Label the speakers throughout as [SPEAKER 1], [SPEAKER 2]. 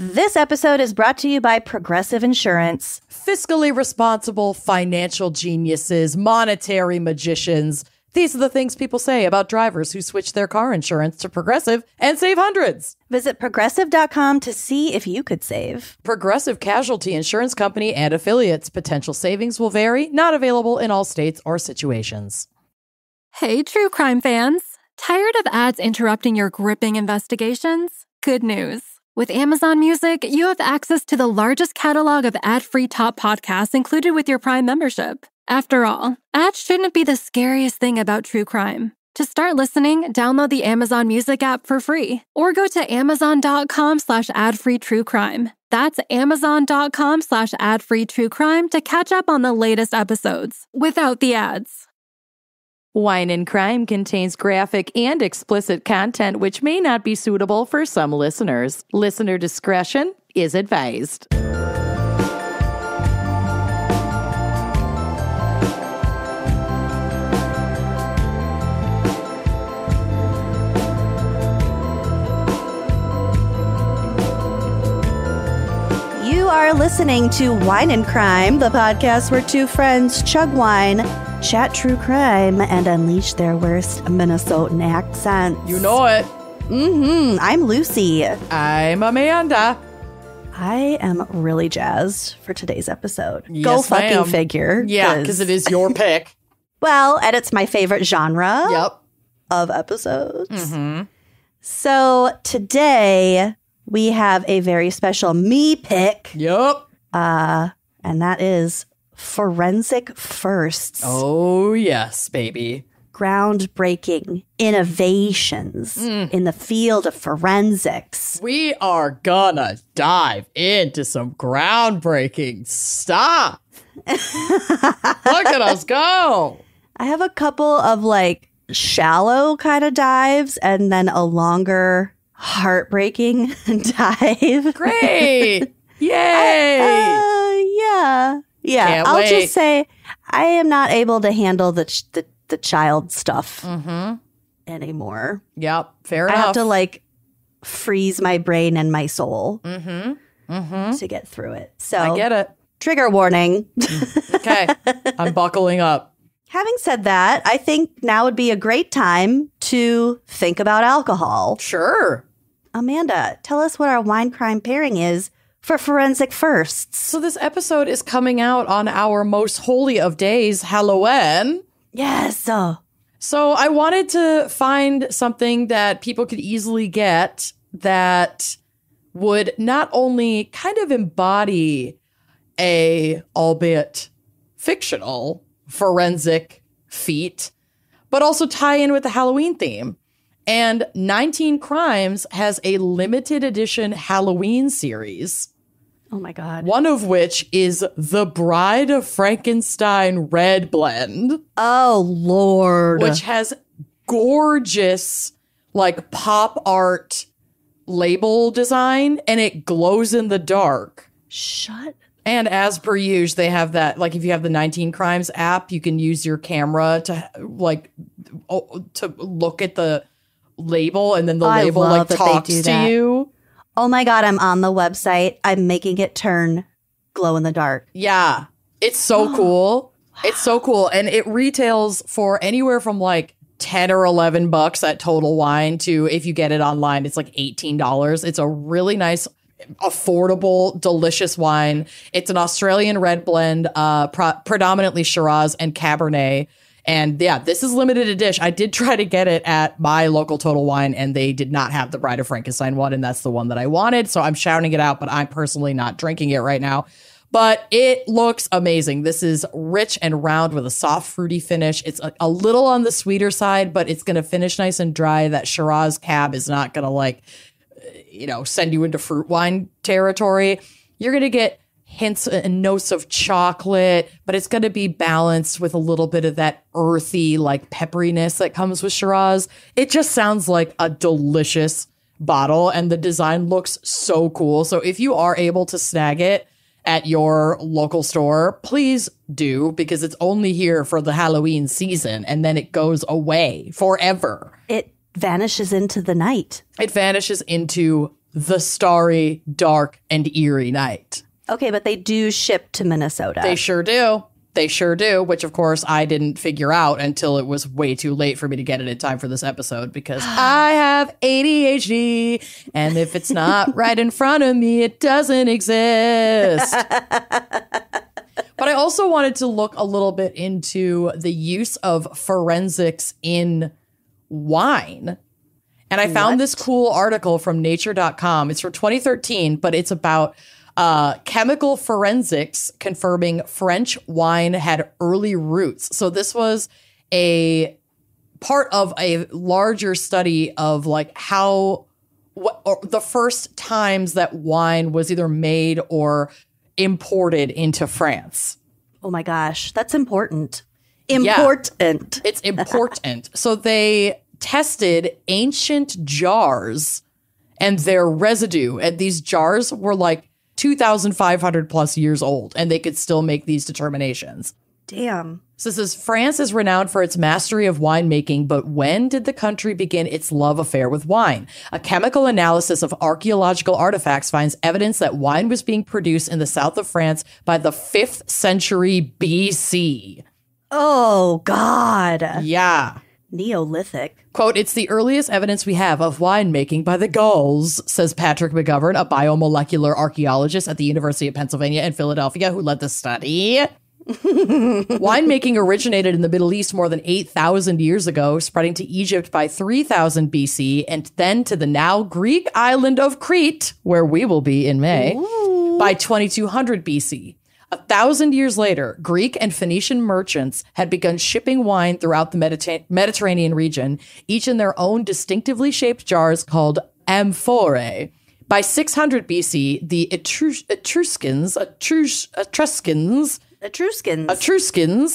[SPEAKER 1] This episode is brought to you by Progressive Insurance.
[SPEAKER 2] Fiscally responsible financial geniuses, monetary magicians. These are the things people say about drivers who switch their car insurance to Progressive and save hundreds.
[SPEAKER 1] Visit progressive.com to see if you could save.
[SPEAKER 2] Progressive Casualty Insurance Company and affiliates. Potential savings will vary. Not available in all states or situations.
[SPEAKER 3] Hey, true crime fans. Tired of ads interrupting your gripping investigations? Good news. With Amazon Music, you have access to the largest catalog of ad-free top podcasts included with your Prime membership. After all, ads shouldn't be the scariest thing about true crime. To start listening, download the Amazon Music app for free or go to amazon.com/ad-free true crime. That's amazon.com/ad-free true crime to catch up on the latest episodes without the ads.
[SPEAKER 2] Wine and Crime contains graphic and explicit content which may not be suitable for some listeners. Listener discretion is advised.
[SPEAKER 1] You are listening to Wine and Crime, the podcast where two friends chug wine, chat true crime, and unleash their worst Minnesotan accents.
[SPEAKER 2] You know it.
[SPEAKER 1] I'm Lucy.
[SPEAKER 2] I'm Amanda.
[SPEAKER 1] I am really jazzed for today's episode.
[SPEAKER 2] Yes,
[SPEAKER 1] Go fucking
[SPEAKER 2] ma'am.
[SPEAKER 1] figure.
[SPEAKER 2] Yeah, because it is your pick.
[SPEAKER 1] Well, and it's my favorite genre
[SPEAKER 2] Yep.
[SPEAKER 1] of episodes. So today we have a very special me pick.
[SPEAKER 2] Yep.
[SPEAKER 1] And that is forensic firsts.
[SPEAKER 2] Oh, yes, baby.
[SPEAKER 1] Groundbreaking innovations in the field of forensics.
[SPEAKER 2] We are gonna dive into some groundbreaking stuff. Look at us go.
[SPEAKER 1] I have a couple of like shallow kind of dives and then a longer heartbreaking dive.
[SPEAKER 2] Great. Yay.
[SPEAKER 1] Yeah.
[SPEAKER 2] Can't
[SPEAKER 1] I'll
[SPEAKER 2] wait.
[SPEAKER 1] just say I am not able to handle the child stuff anymore.
[SPEAKER 2] Yep. Fair
[SPEAKER 1] I
[SPEAKER 2] enough.
[SPEAKER 1] have to like freeze my brain and my soul to get through it. So
[SPEAKER 2] I get it.
[SPEAKER 1] trigger warning.
[SPEAKER 2] Okay. I'm buckling up.
[SPEAKER 1] Having said that, I think now would be a great time to think about alcohol.
[SPEAKER 2] Sure.
[SPEAKER 1] Amanda, tell us what our wine crime pairing is for forensic firsts.
[SPEAKER 2] So this episode is coming out on our most holy of days, Halloween.
[SPEAKER 1] Yes.
[SPEAKER 2] So I wanted to find something that people could easily get that would not only kind of embody a, albeit fictional, forensic feat, but also tie in with the Halloween theme. And 19 Crimes has a limited edition Halloween series.
[SPEAKER 1] Oh my God.
[SPEAKER 2] One of which is the Bride of Frankenstein Red Blend.
[SPEAKER 1] Oh, Lord.
[SPEAKER 2] Which has gorgeous, like, pop art label design, and it glows in the dark.
[SPEAKER 1] Shut.
[SPEAKER 2] And as per usual, they have that, like, if you have the 19 Crimes app, you can use your camera to, like, to look at the label, and then the label, like, talks to you.
[SPEAKER 1] Oh my God, I'm on the website. I'm making it turn glow in the dark.
[SPEAKER 2] Yeah. It's so cool. It's so cool. And it retails for anywhere from like 10 or 11 bucks at Total Wine to, if you get it online, it's like $18. It's a really nice, affordable, delicious wine. It's an Australian red blend, predominantly Shiraz and Cabernet. And yeah, this is limited edition. I did try to get it at my local Total Wine, and they did not have the Bride of Frankenstein one, and that's the one that I wanted. So I'm shouting it out, but I'm personally not drinking it right now. But it looks amazing. This is rich and round with a soft, fruity finish. It's a little on the sweeter side, but it's going to finish nice and dry. That Shiraz Cab is not going to, like, send you into fruit wine territory. You're going to get hints and notes of chocolate, but it's going to be balanced with a little bit of that earthy, like, pepperiness that comes with Shiraz. It just sounds like a delicious bottle, and the design looks so cool. So if you are able to snag it at your local store, please do, because it's only here for the Halloween season, and then it goes away forever.
[SPEAKER 1] It vanishes into the night.
[SPEAKER 2] It vanishes into the starry, dark, and eerie night.
[SPEAKER 1] Okay, but they do ship to Minnesota.
[SPEAKER 2] They sure do. They sure do, which of course I didn't figure out until it was way too late for me to get it in time for this episode because I have ADHD and if it's not right in front of me, it doesn't exist. But I also wanted to look a little bit into the use of forensics in wine. And I found this cool article from nature.com. It's from 2013, but it's about chemical forensics confirming French wine had early roots. So this was a part of a larger study of like the first times that wine was either made or imported into France.
[SPEAKER 1] Oh my gosh, that's important. Important.
[SPEAKER 2] Yeah, it's important. So they tested ancient jars and their residue. And these jars were like 2,500 plus years old, and they could still make these determinations.
[SPEAKER 1] Damn.
[SPEAKER 2] So it says, France is renowned for its mastery of winemaking, but when did the country begin its love affair with wine? A chemical analysis of archaeological artifacts finds evidence that wine was being produced in the south of France by the 5th century BC.
[SPEAKER 1] Oh, God.
[SPEAKER 2] Yeah.
[SPEAKER 1] Neolithic.
[SPEAKER 2] Quote, it's the earliest evidence we have of winemaking by the Gauls, says Patrick McGovern, a biomolecular archaeologist at the University of Pennsylvania in Philadelphia who led the study. Winemaking originated in the Middle East more than 8,000 years ago, spreading to Egypt by 3000 BC, and then to the now Greek island of Crete, where we will be in May, by 2200 BC. 1,000 years later, Greek and Phoenician merchants had begun shipping wine throughout the Mediterranean region, each in their own distinctively shaped jars called amphorae. By 600 BC, the Etruscans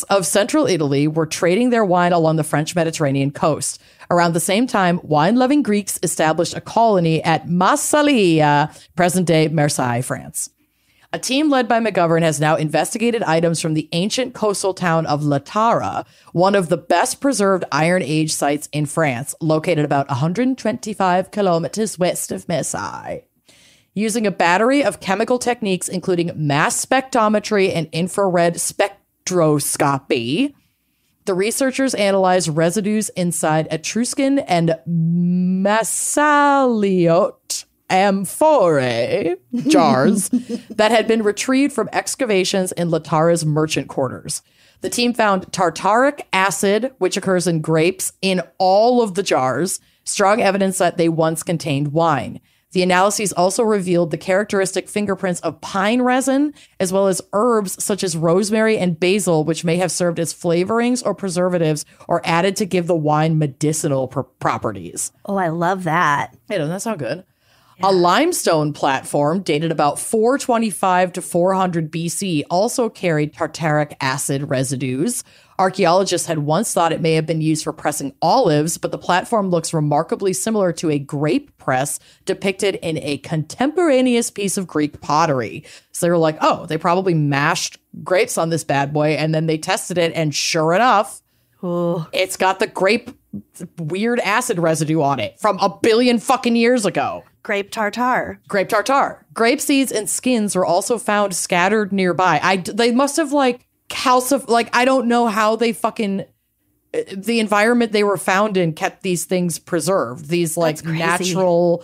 [SPEAKER 2] of central Italy were trading their wine along the French Mediterranean coast. Around the same time, wine-loving Greeks established a colony at Massalia, present-day Marseille, France. A team led by McGovern has now investigated items from the ancient coastal town of Latara, one of the best preserved Iron Age sites in France, located about 125 kilometers west of Marseille. Using a battery of chemical techniques, including mass spectrometry and infrared spectroscopy, the researchers analyzed residues inside Etruscan and Massaliote amphorae jars that had been retrieved from excavations in Latara's merchant quarters. The team found tartaric acid, which occurs in grapes, in all of the jars, strong evidence that they once contained wine. The analyses also revealed the characteristic fingerprints of pine resin, as well as herbs such as rosemary and basil, which may have served as flavorings or preservatives or added to give the wine medicinal properties.
[SPEAKER 1] Oh, I love that.
[SPEAKER 2] Hey, doesn't that sound good? Yeah. A limestone platform dated about 425 to 400 BC also carried tartaric acid residues. Archaeologists had once thought it may have been used for pressing olives, but the platform looks remarkably similar to a grape press depicted in a contemporaneous piece of Greek pottery. So they were like, oh, they probably mashed grapes on this bad boy, and then they tested it, and sure enough, it's got the grape weird acid residue on it from 1 billion fucking years ago.
[SPEAKER 1] Grape tartare.
[SPEAKER 2] Grape tartare. Grape seeds and skins were also found scattered nearby. They must have I don't know how they fucking, the environment they were found in kept these things preserved. These natural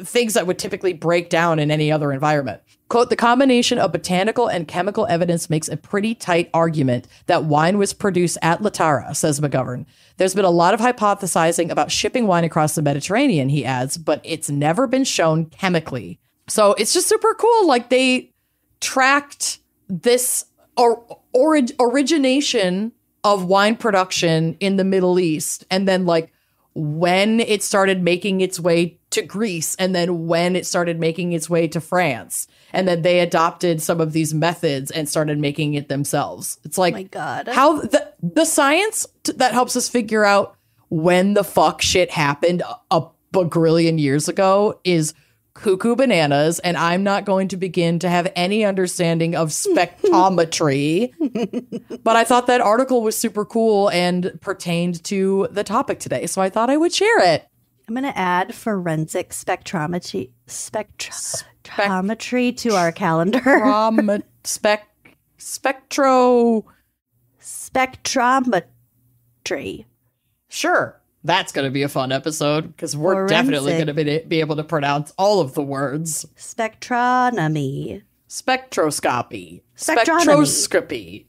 [SPEAKER 2] things that would typically break down in any other environment. Quote, the combination of botanical and chemical evidence makes a pretty tight argument that wine was produced at Latara, says McGovern. There's been a lot of hypothesizing about shipping wine across the Mediterranean, he adds, but it's never been shown chemically. So it's just super cool. Like they tracked this origination of wine production in the Middle East, and then like when it started making its way to Greece, and then when it started making its way to France, and then they adopted some of these methods and started making it themselves. It's like,
[SPEAKER 1] oh my God,
[SPEAKER 2] how the science that helps us figure out when the fuck shit happened a bagrillion years ago is cuckoo bananas, and I'm not going to begin to have any understanding of spectrometry. But I thought that article was super cool and pertained to the topic today, so I thought I would share it.
[SPEAKER 1] I'm going to add forensic spectrometry to our calendar. Spectrometry.
[SPEAKER 2] Sure. That's going to be a fun episode because we're definitely going to be able to pronounce all of the words.
[SPEAKER 1] Spectronomy.
[SPEAKER 2] Spectroscopy.
[SPEAKER 1] Spectronomy.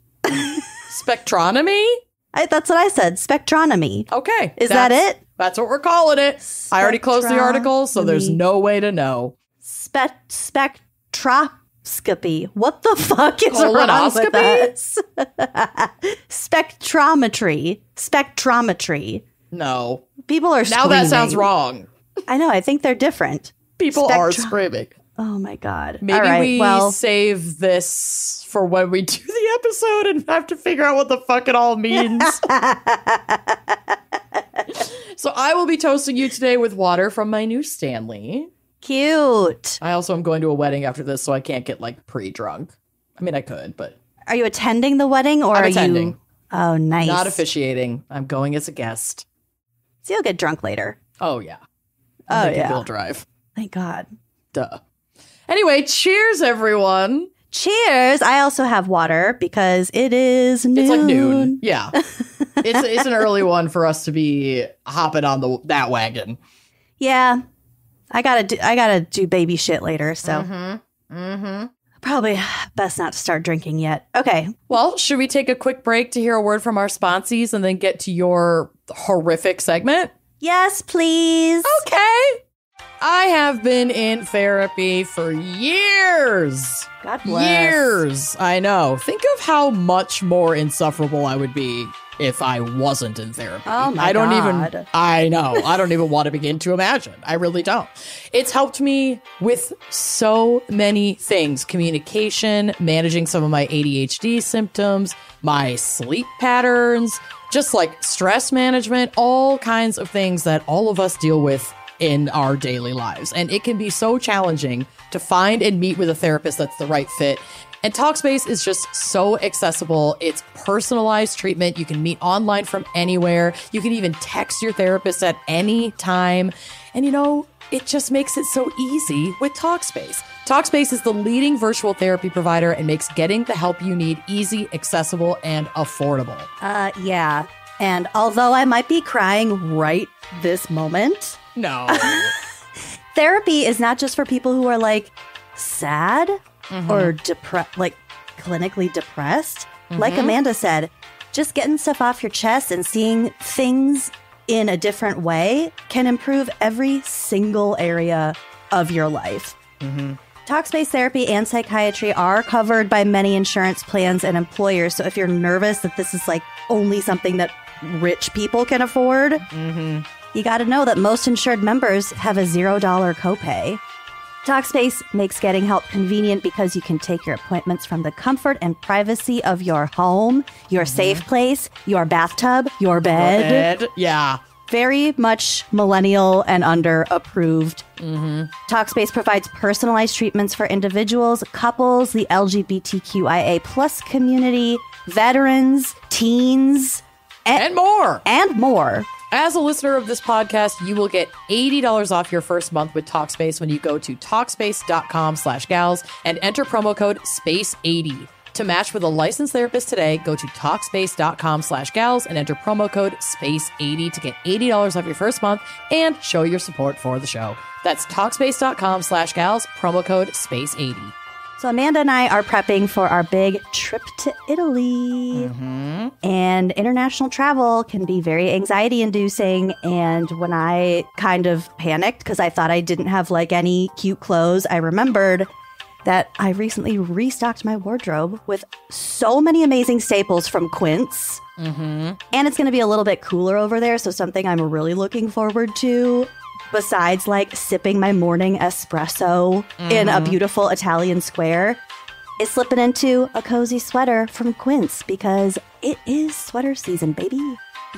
[SPEAKER 2] Spectronomy?
[SPEAKER 1] That's what I said. Spectronomy.
[SPEAKER 2] Okay.
[SPEAKER 1] Is that it?
[SPEAKER 2] That's what we're calling it. I already closed the article, so there's no way to know.
[SPEAKER 1] Spectroscopy. What the fuck is wrong with us? Spectrometry.
[SPEAKER 2] No.
[SPEAKER 1] People are screaming.
[SPEAKER 2] Now that sounds wrong.
[SPEAKER 1] I know. I think they're different.
[SPEAKER 2] People are screaming.
[SPEAKER 1] Oh, my God.
[SPEAKER 2] Maybe save this for when we do the episode and have to figure out what the fuck it all means. So I will be toasting you today with water from my new Stanley.
[SPEAKER 1] Cute.
[SPEAKER 2] I also am going to a wedding after this, so I can't get like pre-drunk. I mean, I could, but...
[SPEAKER 1] Are you attending the wedding or
[SPEAKER 2] I'm
[SPEAKER 1] are
[SPEAKER 2] attending.
[SPEAKER 1] you... Oh, nice.
[SPEAKER 2] Not officiating. I'm going as a guest.
[SPEAKER 1] So you'll get drunk later.
[SPEAKER 2] Oh, yeah.
[SPEAKER 1] Oh, yeah.
[SPEAKER 2] Wheel drive.
[SPEAKER 1] Thank God.
[SPEAKER 2] Duh. Anyway, cheers, everyone.
[SPEAKER 1] Cheers. I also have water because it is noon.
[SPEAKER 2] It's like noon. Yeah. it's an early one for us to be hopping on that wagon.
[SPEAKER 1] Yeah. I gotta do baby shit later, so probably best not to start drinking yet. Okay.
[SPEAKER 2] Well, should we take a quick break to hear a word from our sponsees and then get to your horrific segment?
[SPEAKER 1] Yes, please.
[SPEAKER 2] Okay. I have been in therapy for years.
[SPEAKER 1] God bless.
[SPEAKER 2] Years. I know. Think of how much more insufferable I would be if I wasn't in therapy.
[SPEAKER 1] Oh my God.
[SPEAKER 2] I know. I don't even want to begin to imagine. I really don't. It's helped me with so many things. Communication, managing some of my ADHD symptoms, my sleep patterns, just like stress management, all kinds of things that all of us deal with in our daily lives. And it can be so challenging to find and meet with a therapist that's the right fit. And Talkspace is just so accessible. It's personalized treatment. You can meet online from anywhere. You can even text your therapist at any time. And it just makes it so easy with Talkspace. Talkspace is the leading virtual therapy provider and makes getting the help you need easy, accessible, and affordable.
[SPEAKER 1] Yeah. And although I might be crying right this moment,
[SPEAKER 2] no.
[SPEAKER 1] Therapy is not just for people who are like sad or clinically depressed. Like Amanda said, just getting stuff off your chest and seeing things in a different way can improve every single area of your life. Talkspace therapy and psychiatry are covered by many insurance plans and employers. So if you're nervous that this is like only something that rich people can afford, you got to know that most insured members have a $0 copay. Talkspace makes getting help convenient because you can take your appointments from the comfort and privacy of your home, your safe place, your bathtub, your bed.
[SPEAKER 2] Yeah.
[SPEAKER 1] Very much millennial and under approved. Talkspace provides personalized treatments for individuals, couples, the LGBTQIA plus community, veterans, teens,
[SPEAKER 2] and more.
[SPEAKER 1] And more.
[SPEAKER 2] As a listener of this podcast, you will get $80 off your first month with Talkspace when you go to Talkspace.com/gals and enter promo code SPACE80. To match with a licensed therapist today, go to Talkspace.com/gals and enter promo code SPACE80 to get $80 off your first month and show your support for the show. That's Talkspace.com/gals, promo code SPACE80.
[SPEAKER 1] So Amanda and I are prepping for our big trip to Italy. And international travel can be very anxiety inducing. And when I kind of panicked because I thought I didn't have like any cute clothes, I remembered that I recently restocked my wardrobe with so many amazing staples from Quince. And it's going to be a little bit cooler over there. So something I'm really looking forward to, besides like sipping my morning espresso in a beautiful Italian square, is slipping into a cozy sweater from Quince because it is sweater season, baby.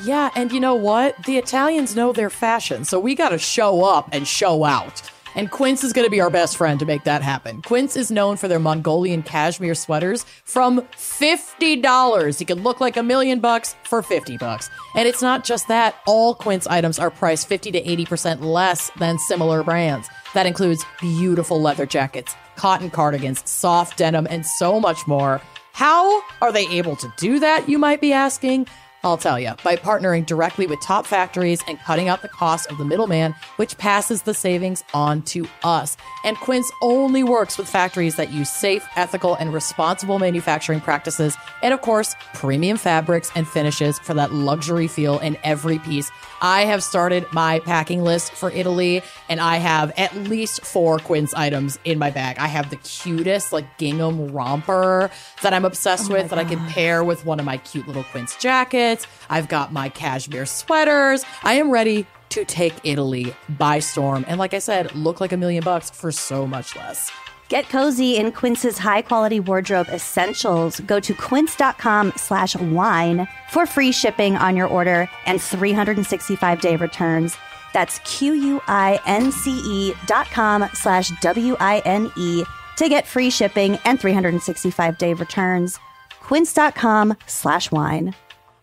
[SPEAKER 2] Yeah, and you know what? The Italians know their fashion, so we got to show up and show out. And Quince is going to be our best friend to make that happen. Quince is known for their Mongolian cashmere sweaters from $50. You can look like $1 million for $50. And it's not just that. All Quince items are priced 50 to 80% less than similar brands. That includes beautiful leather jackets, cotton cardigans, soft denim, and so much more. How are they able to do that, you might be asking? I'll tell you, by partnering directly with top factories and cutting out the cost of the middleman, which passes the savings on to us. And Quince only works with factories that use safe, ethical, and responsible manufacturing practices, and of course, premium fabrics and finishes for that luxury feel in every piece. I have started my packing list for Italy, and I have at least 4 Quince items in my bag. I have the cutest, like, gingham romper that I'm obsessed with that I can pair with one of my cute little Quince jackets. I've got my cashmere sweaters. I am ready to take Italy by storm. And like I said, look like $1 million for so much less.
[SPEAKER 1] Get cozy in Quince's high-quality wardrobe essentials. Go to quince.com/wine for free shipping on your order and 365-day returns. That's QUINCE.com/WINE to get free shipping and 365-day returns. Quince.com/wine.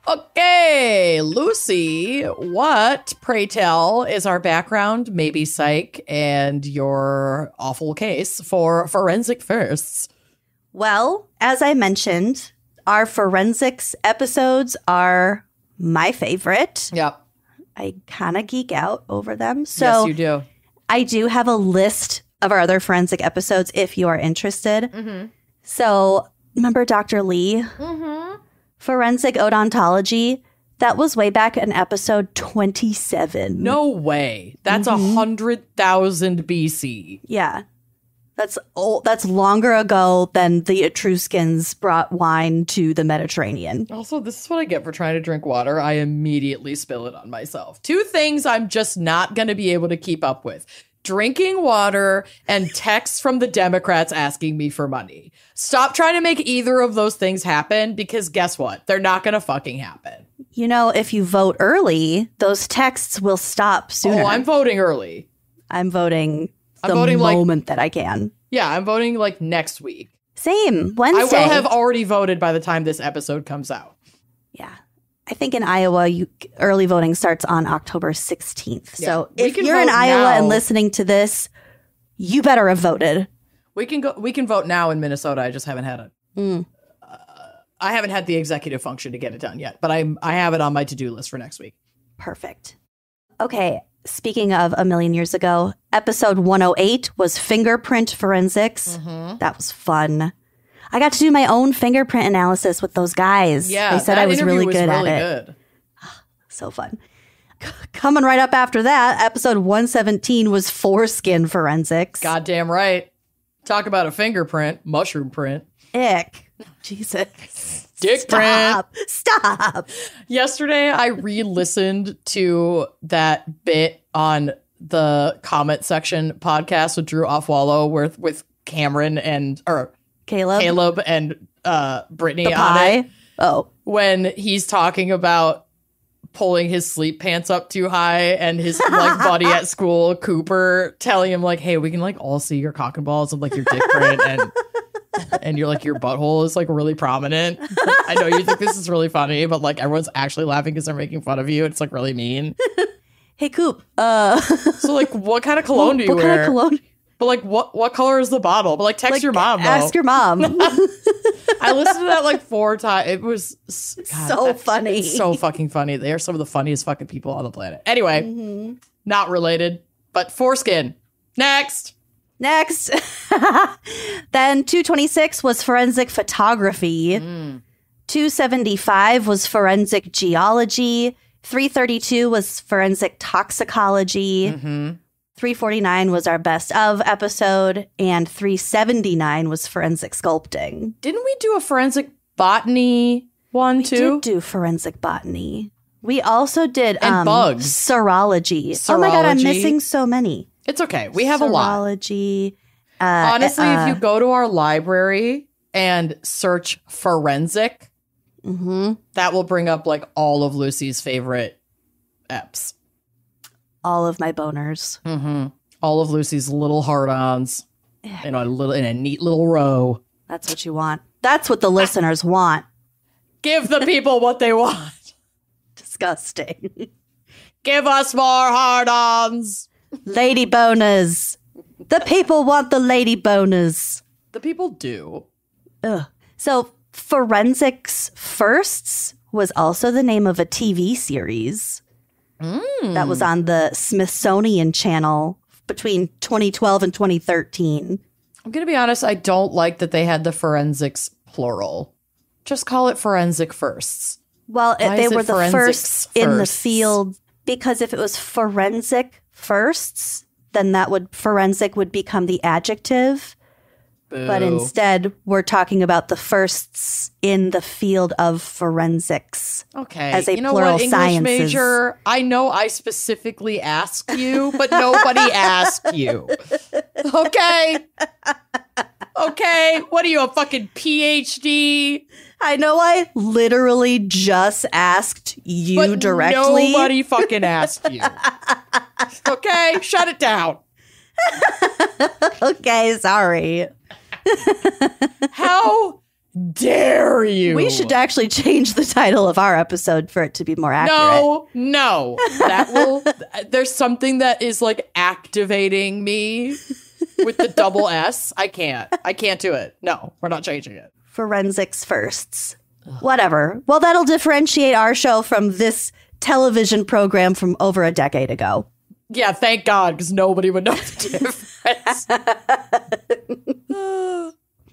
[SPEAKER 2] Okay, Lucy, what, pray tell, is our background, maybe psych, and your awful case for forensic firsts?
[SPEAKER 1] Well, as I mentioned, our forensics episodes are my favorite.
[SPEAKER 2] Yep.
[SPEAKER 1] I kind of geek out over them. So
[SPEAKER 2] yes, you do.
[SPEAKER 1] I do have a list of our other forensic episodes if you are interested. Mm-hmm. So remember Dr. Lee? Mm-hmm. Forensic odontology. That was way back in episode 27.
[SPEAKER 2] No way. That's 100,000 BC.
[SPEAKER 1] Yeah. That's old. That's longer ago than the Etruscans brought wine to the Mediterranean.
[SPEAKER 2] Also, this is what I get for trying to drink water. I immediately spill it on myself. 2 things I'm just not going to be able to keep up with. Drinking water and texts from the Democrats asking me for money. Stop trying to make either of those things happen, because guess what? They're not going to fucking happen.
[SPEAKER 1] You know, if you vote early, those texts will stop sooner.
[SPEAKER 2] Oh, I'm voting early.
[SPEAKER 1] I'm voting moment that I can.
[SPEAKER 2] Yeah, I'm voting like next week.
[SPEAKER 1] Same. Wednesday.
[SPEAKER 2] I will have already voted by the time this episode comes out.
[SPEAKER 1] Yeah. I think in Iowa, early voting starts on October 16th. Yeah. So if you're in Iowa and listening to this, you better have voted.
[SPEAKER 2] We can vote now in Minnesota. I just haven't had it. I haven't had the executive function to get it done yet, but I have it on my to-do list for next week.
[SPEAKER 1] Perfect. Okay. Speaking of a million years ago, episode 108 was fingerprint forensics. Mm-hmm. That was fun. I got to do my own fingerprint analysis with those guys. Yeah, they said I was really good at it. So fun. Coming right up after that, episode 117 was foreskin forensics.
[SPEAKER 2] Goddamn right. Talk about a fingerprint, mushroom print.
[SPEAKER 1] Ick. Jesus.
[SPEAKER 2] Dick print.
[SPEAKER 1] Stop.
[SPEAKER 2] Yesterday, I re-listened to that bit on the comment section podcast with Drew Offwallow with Cameron or Caleb and Brittany on it.
[SPEAKER 1] Oh.
[SPEAKER 2] When he's talking about pulling his sleep pants up too high and his like buddy at school, Cooper, telling him like, hey, we can like all see your cock and balls of like your dick print and you're like your butthole is like really prominent. I know you think this is really funny, but like everyone's actually laughing because they're making fun of you. It's like really mean.
[SPEAKER 1] Hey, Coop.
[SPEAKER 2] So like what kind of cologne do you wear? What kind of cologne? But like what color is the bottle? But like text your mom though.
[SPEAKER 1] Ask your mom.
[SPEAKER 2] I listened to that like 4 times. It was
[SPEAKER 1] so funny.
[SPEAKER 2] It's so fucking funny. They are some of the funniest fucking people on the planet. Anyway, not related, but foreskin. Next.
[SPEAKER 1] Then 226 was forensic photography. 275 was forensic geology. 332 was forensic toxicology. 349 was our best of episode, and 379 was forensic sculpting.
[SPEAKER 2] Didn't we do a forensic botany one too?
[SPEAKER 1] We did do forensic botany. We also did
[SPEAKER 2] bugs.
[SPEAKER 1] Serology. Oh my God, I'm missing so many.
[SPEAKER 2] It's okay. We have a lot.
[SPEAKER 1] Serology.
[SPEAKER 2] Honestly, if you go to our library and search forensic, that will bring up like all of Lucy's favorite eps.
[SPEAKER 1] All of my boners.
[SPEAKER 2] All of Lucy's little hard-ons in a neat little row.
[SPEAKER 1] That's what you want. That's what the listeners want.
[SPEAKER 2] Give the people what they want.
[SPEAKER 1] Disgusting.
[SPEAKER 2] Give us more hard-ons.
[SPEAKER 1] Lady boners. The people want the lady boners.
[SPEAKER 2] The people do.
[SPEAKER 1] Ugh. So Forensics Firsts was also the name of a TV series that was on the Smithsonian Channel between 2012 and 2013.
[SPEAKER 2] I'm going to be honest, I don't like that they had the forensics plural. Just call it Forensic Firsts.
[SPEAKER 1] Well,
[SPEAKER 2] Why
[SPEAKER 1] they
[SPEAKER 2] is it
[SPEAKER 1] were the
[SPEAKER 2] forensics
[SPEAKER 1] first in the
[SPEAKER 2] firsts?
[SPEAKER 1] field, because if it was Forensic Firsts, then forensic would become the adjective.
[SPEAKER 2] Boo.
[SPEAKER 1] But instead, we're talking about the firsts in the field of forensics.
[SPEAKER 2] Okay.
[SPEAKER 1] As a
[SPEAKER 2] you know
[SPEAKER 1] plural
[SPEAKER 2] what, English
[SPEAKER 1] sciences.
[SPEAKER 2] major, I know I specifically asked you, but nobody asked you. Okay. Okay. What are you, a fucking PhD?
[SPEAKER 1] I know I literally just asked you
[SPEAKER 2] But
[SPEAKER 1] directly.
[SPEAKER 2] nobody fucking asked you. Okay. Shut it down.
[SPEAKER 1] Okay, sorry.
[SPEAKER 2] How dare you?
[SPEAKER 1] We should actually change the title of our episode for it to be more accurate.
[SPEAKER 2] No. That will. There's something that is like activating me with the double S. I can't do it. No, we're not changing it.
[SPEAKER 1] Forensics Firsts. Whatever. Well, that'll differentiate our show from this television program from over a decade ago.
[SPEAKER 2] Yeah, thank God, because nobody would know the difference.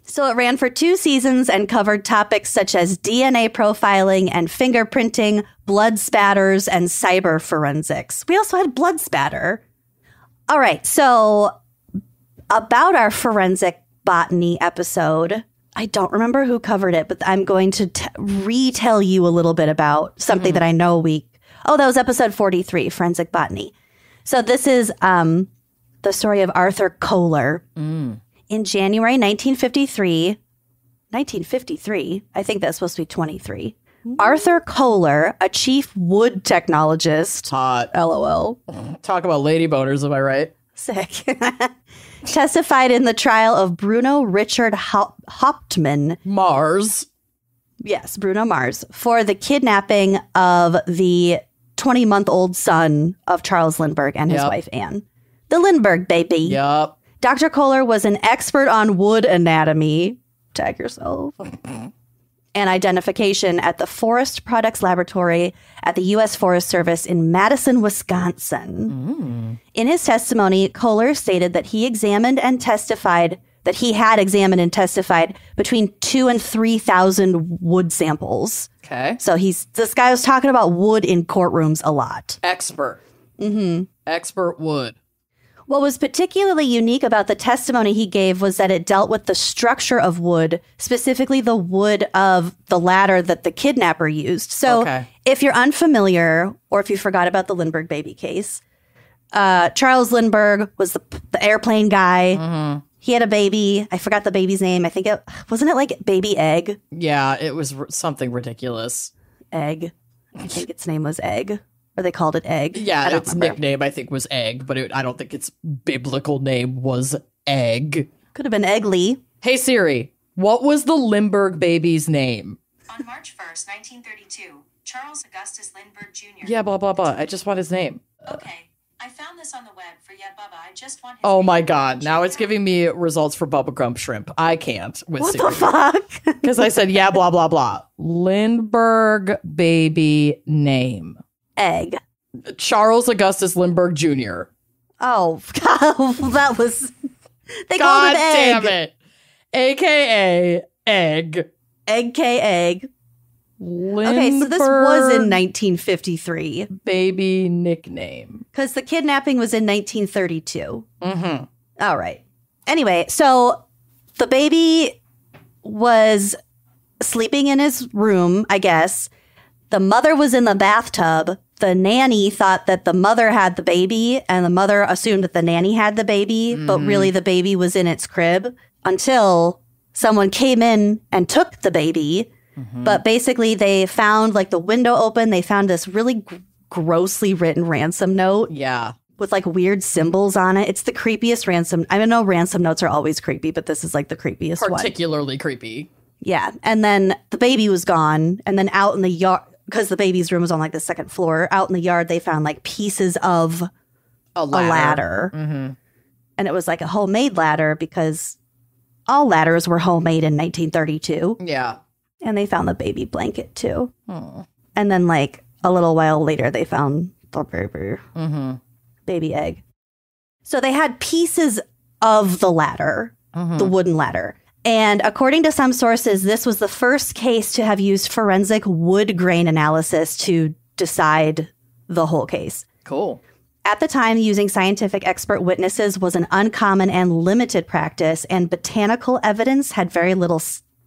[SPEAKER 1] So it ran for 2 seasons and covered topics such as DNA profiling and fingerprinting, blood spatters, and cyber forensics. We also had blood spatter. All right, so about our forensic botany episode, I don't remember who covered it, but I'm going to retell you a little bit about something that I know that was episode 43, Forensic Botany. So this is the story of Arthur Kohler. In January 1953, I think that's supposed to be 23. Arthur Kohler, a chief wood technologist.
[SPEAKER 2] Hot.
[SPEAKER 1] LOL.
[SPEAKER 2] Talk about lady boners, am I right?
[SPEAKER 1] Sick. Testified in the trial of Bruno Richard Hauptmann.
[SPEAKER 2] Mars.
[SPEAKER 1] Yes, Bruno Mars. For the kidnapping of the 20-month-old son of Charles Lindbergh and his wife, Anne. The Lindbergh baby.
[SPEAKER 2] Yup.
[SPEAKER 1] Dr. Kohler was an expert on wood anatomy. Tag yourself. And identification at the Forest Products Laboratory at the U.S. Forest Service in Madison, Wisconsin. In his testimony, Kohler stated that he had examined and testified between 2,000 and 3,000 wood samples.
[SPEAKER 2] Okay.
[SPEAKER 1] So this guy was talking about wood in courtrooms a lot.
[SPEAKER 2] Expert. Expert wood.
[SPEAKER 1] What was particularly unique about the testimony he gave was that it dealt with the structure of wood, specifically the wood of the ladder that the kidnapper used. So if you're unfamiliar, or if you forgot about the Lindbergh baby case, Charles Lindbergh was the airplane guy. He had a baby. I forgot the baby's name. I think wasn't it like Baby Egg?
[SPEAKER 2] Yeah, it was something ridiculous.
[SPEAKER 1] Egg. I think its name was Egg. Or they called it Egg.
[SPEAKER 2] Yeah, its nickname, I think, was Egg, but I don't think its biblical name was Egg.
[SPEAKER 1] Could have been Eggly.
[SPEAKER 2] Hey, Siri, what was the Lindbergh baby's name?
[SPEAKER 4] On March 1st, 1932, Charles Augustus Lindbergh Jr.
[SPEAKER 2] Yeah, blah, blah, blah. I just want his name.
[SPEAKER 4] Okay, I found this on the web for Yeah Bubba. I just want his
[SPEAKER 2] Oh
[SPEAKER 4] name.
[SPEAKER 2] my God. Now it's giving me results for Bubba Grump Shrimp. I can't with
[SPEAKER 1] What
[SPEAKER 2] Siri.
[SPEAKER 1] the fuck?
[SPEAKER 2] Because I said, yeah, blah, blah, blah. Lindbergh baby name.
[SPEAKER 1] Egg.
[SPEAKER 2] Charles Augustus Lindbergh Jr.
[SPEAKER 1] Oh, God, that was... They
[SPEAKER 2] God
[SPEAKER 1] called it Egg.
[SPEAKER 2] damn it. AKA Egg.
[SPEAKER 1] Egg K Egg.
[SPEAKER 2] Lindbergh
[SPEAKER 1] Okay, so this was in 1953.
[SPEAKER 2] baby nickname.
[SPEAKER 1] Because the kidnapping was in 1932. All right. Anyway, so the baby was sleeping in his room, I guess. The mother was in the bathtub. The nanny thought that the mother had the baby, and the mother assumed that the nanny had the baby, but really the baby was in its crib until someone came in and took the baby. But basically they found like the window open. They found this really grossly written ransom note.
[SPEAKER 2] Yeah.
[SPEAKER 1] with like weird symbols on it. It's the creepiest ransom. I know ransom notes are always creepy, but this is like the creepiest one.
[SPEAKER 2] Particularly creepy.
[SPEAKER 1] Yeah. And then the baby was gone. And then out in the yard, because the baby's room was on like the second floor, out in the yard, they found like pieces of a ladder. Mm-hmm. And it was like a homemade ladder because all ladders were homemade in 1932.
[SPEAKER 2] Yeah.
[SPEAKER 1] And they found the baby blanket too. Oh. And then like a little while later, they found the baby egg. So they had pieces of the ladder, the wooden ladder. And according to some sources, this was the first case to have used forensic wood grain analysis to decide the whole case.
[SPEAKER 2] Cool.
[SPEAKER 1] At the time, using scientific expert witnesses was an uncommon and limited practice, and botanical evidence had very little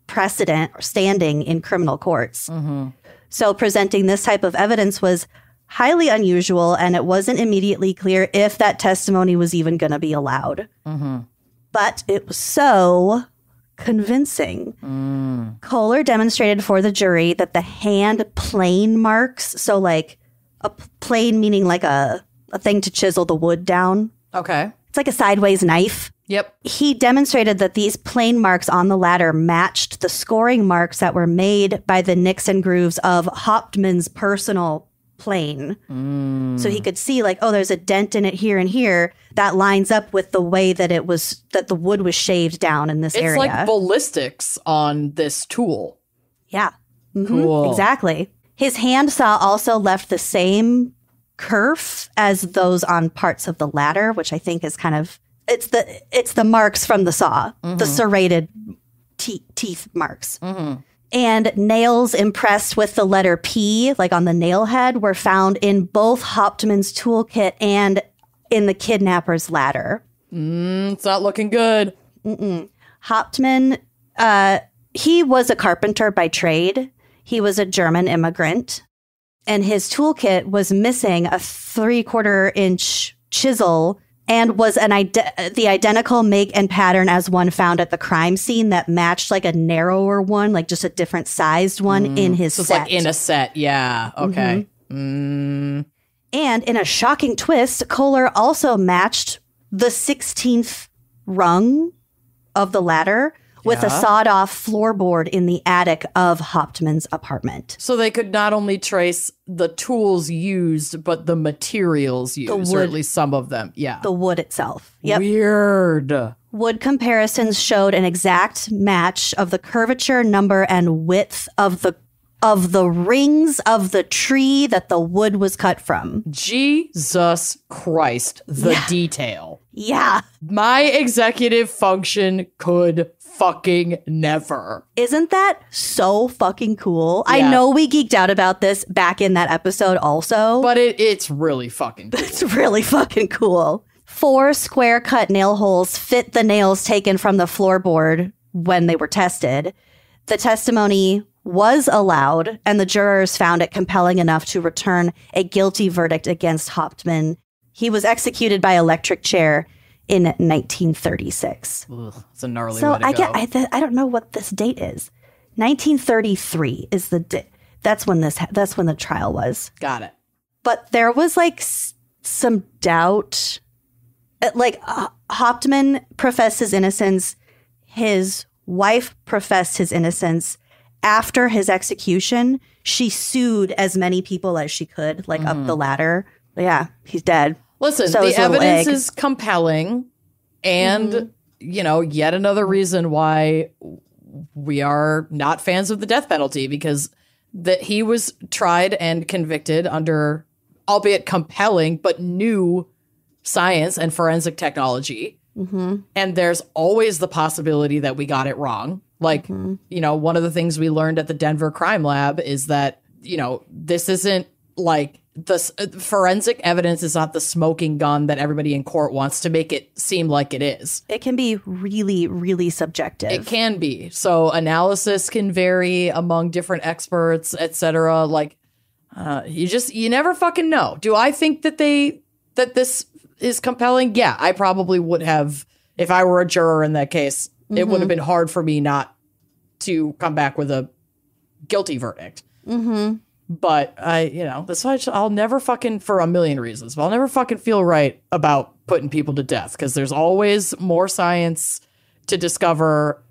[SPEAKER 1] precedent or standing in criminal courts. Mm-hmm. So presenting this type of evidence was highly unusual, and it wasn't immediately clear if that testimony was even going to be allowed. Mm-hmm. But it was so convincing. Kohler demonstrated for the jury that the hand plane marks, so like a plane meaning like a thing to chisel the wood down.
[SPEAKER 2] Okay.
[SPEAKER 1] It's like a sideways knife.
[SPEAKER 2] Yep.
[SPEAKER 1] He demonstrated that these plane marks on the ladder matched the scoring marks that were made by the nicks and grooves of Hauptmann's personal plane. So he could see like, oh, there's a dent in it here and here that lines up with the way that it was, that the wood was shaved down in this area.
[SPEAKER 2] It's like ballistics on this tool.
[SPEAKER 1] Yeah. Mm-hmm.
[SPEAKER 2] Cool.
[SPEAKER 1] Exactly. His hand saw also left the same kerf as those on parts of the ladder, which I think is kind of, it's the marks from the saw, the serrated teeth marks. And nails impressed with the letter P, like on the nail head, were found in both Hauptmann's toolkit and in the kidnapper's ladder.
[SPEAKER 2] It's not looking good.
[SPEAKER 1] Hauptmann, he was a carpenter by trade. He was a German immigrant. And his toolkit was missing a 3/4 inch chisel and was the identical make and pattern as one found at the crime scene that matched like a narrower one, like just a different sized one in his
[SPEAKER 2] so
[SPEAKER 1] set.
[SPEAKER 2] It's like in a set. Yeah. Okay.
[SPEAKER 1] And in a shocking twist, Kohler also matched the 16th rung of the ladder with a sawed-off floorboard in the attic of Hauptmann's apartment.
[SPEAKER 2] So they could not only trace the tools used, but the materials used, or at least some of them. Yeah.
[SPEAKER 1] The wood itself. Yep.
[SPEAKER 2] Weird.
[SPEAKER 1] Wood comparisons showed an exact match of the curvature, number, and width of the rings of the tree that the wood was cut from.
[SPEAKER 2] Jesus Christ, the detail.
[SPEAKER 1] Yeah.
[SPEAKER 2] My executive function could fucking never.
[SPEAKER 1] Isn't that so fucking cool?
[SPEAKER 2] Yeah.
[SPEAKER 1] I know we geeked out about this back in that episode also.
[SPEAKER 2] But it's really fucking cool.
[SPEAKER 1] It's really fucking cool. 4 square cut nail holes fit the nails taken from the floorboard when they were tested. The testimony was allowed, and the jurors found it compelling enough to return a guilty verdict against Hauptmann. He was executed by electric chair in 1936.
[SPEAKER 2] It's a gnarly
[SPEAKER 1] so
[SPEAKER 2] way to go.
[SPEAKER 1] I don't know what this date is. 1933 is the date. That's when the trial was.
[SPEAKER 2] Got it.
[SPEAKER 1] But there was like some doubt. Like Hauptmann professed his innocence. His wife professed his innocence. After his execution, she sued as many people as she could, like up the ladder. But yeah, he's dead.
[SPEAKER 2] Listen,
[SPEAKER 1] so
[SPEAKER 2] the evidence is compelling, and, yet another reason why we are not fans of the death penalty, because that he was tried and convicted under, albeit compelling, but new science and forensic technology. And there's always the possibility that we got it wrong. Like, one of the things we learned at the Denver Crime Lab is that, this isn't like the forensic evidence is not the smoking gun that everybody in court wants to make it seem like it is.
[SPEAKER 1] It can be really, really subjective.
[SPEAKER 2] It can be. So analysis can vary among different experts, etc. Like, you never fucking know. Do I think that this is compelling? Yeah, I probably would have, if I were a juror in that case. It would have been hard for me not to come back with a guilty verdict. But that's why I'll never fucking, for a million reasons, but I'll never fucking feel right about putting people to death because there's always more science to discover.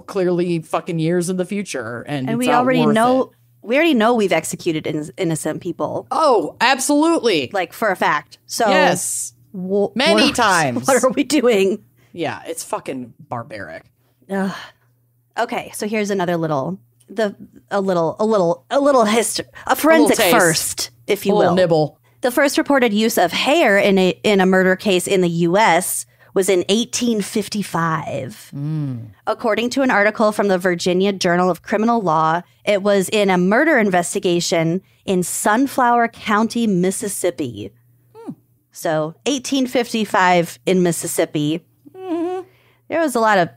[SPEAKER 2] Clearly fucking years in the future, and
[SPEAKER 1] we already know. We already know we've executed innocent people.
[SPEAKER 2] Oh, absolutely,
[SPEAKER 1] like for a fact. So
[SPEAKER 2] yes, many times.
[SPEAKER 1] What are we doing?
[SPEAKER 2] Yeah, it's fucking barbaric.
[SPEAKER 1] Okay, so here's another forensic first, if you will.
[SPEAKER 2] Nibble.
[SPEAKER 1] The first reported use of hair in a murder case in the U.S. was in 1855. According to an article from the Virginia Journal of Criminal Law, it was in a murder investigation in Sunflower County, Mississippi. So 1855 in Mississippi. There was a lot of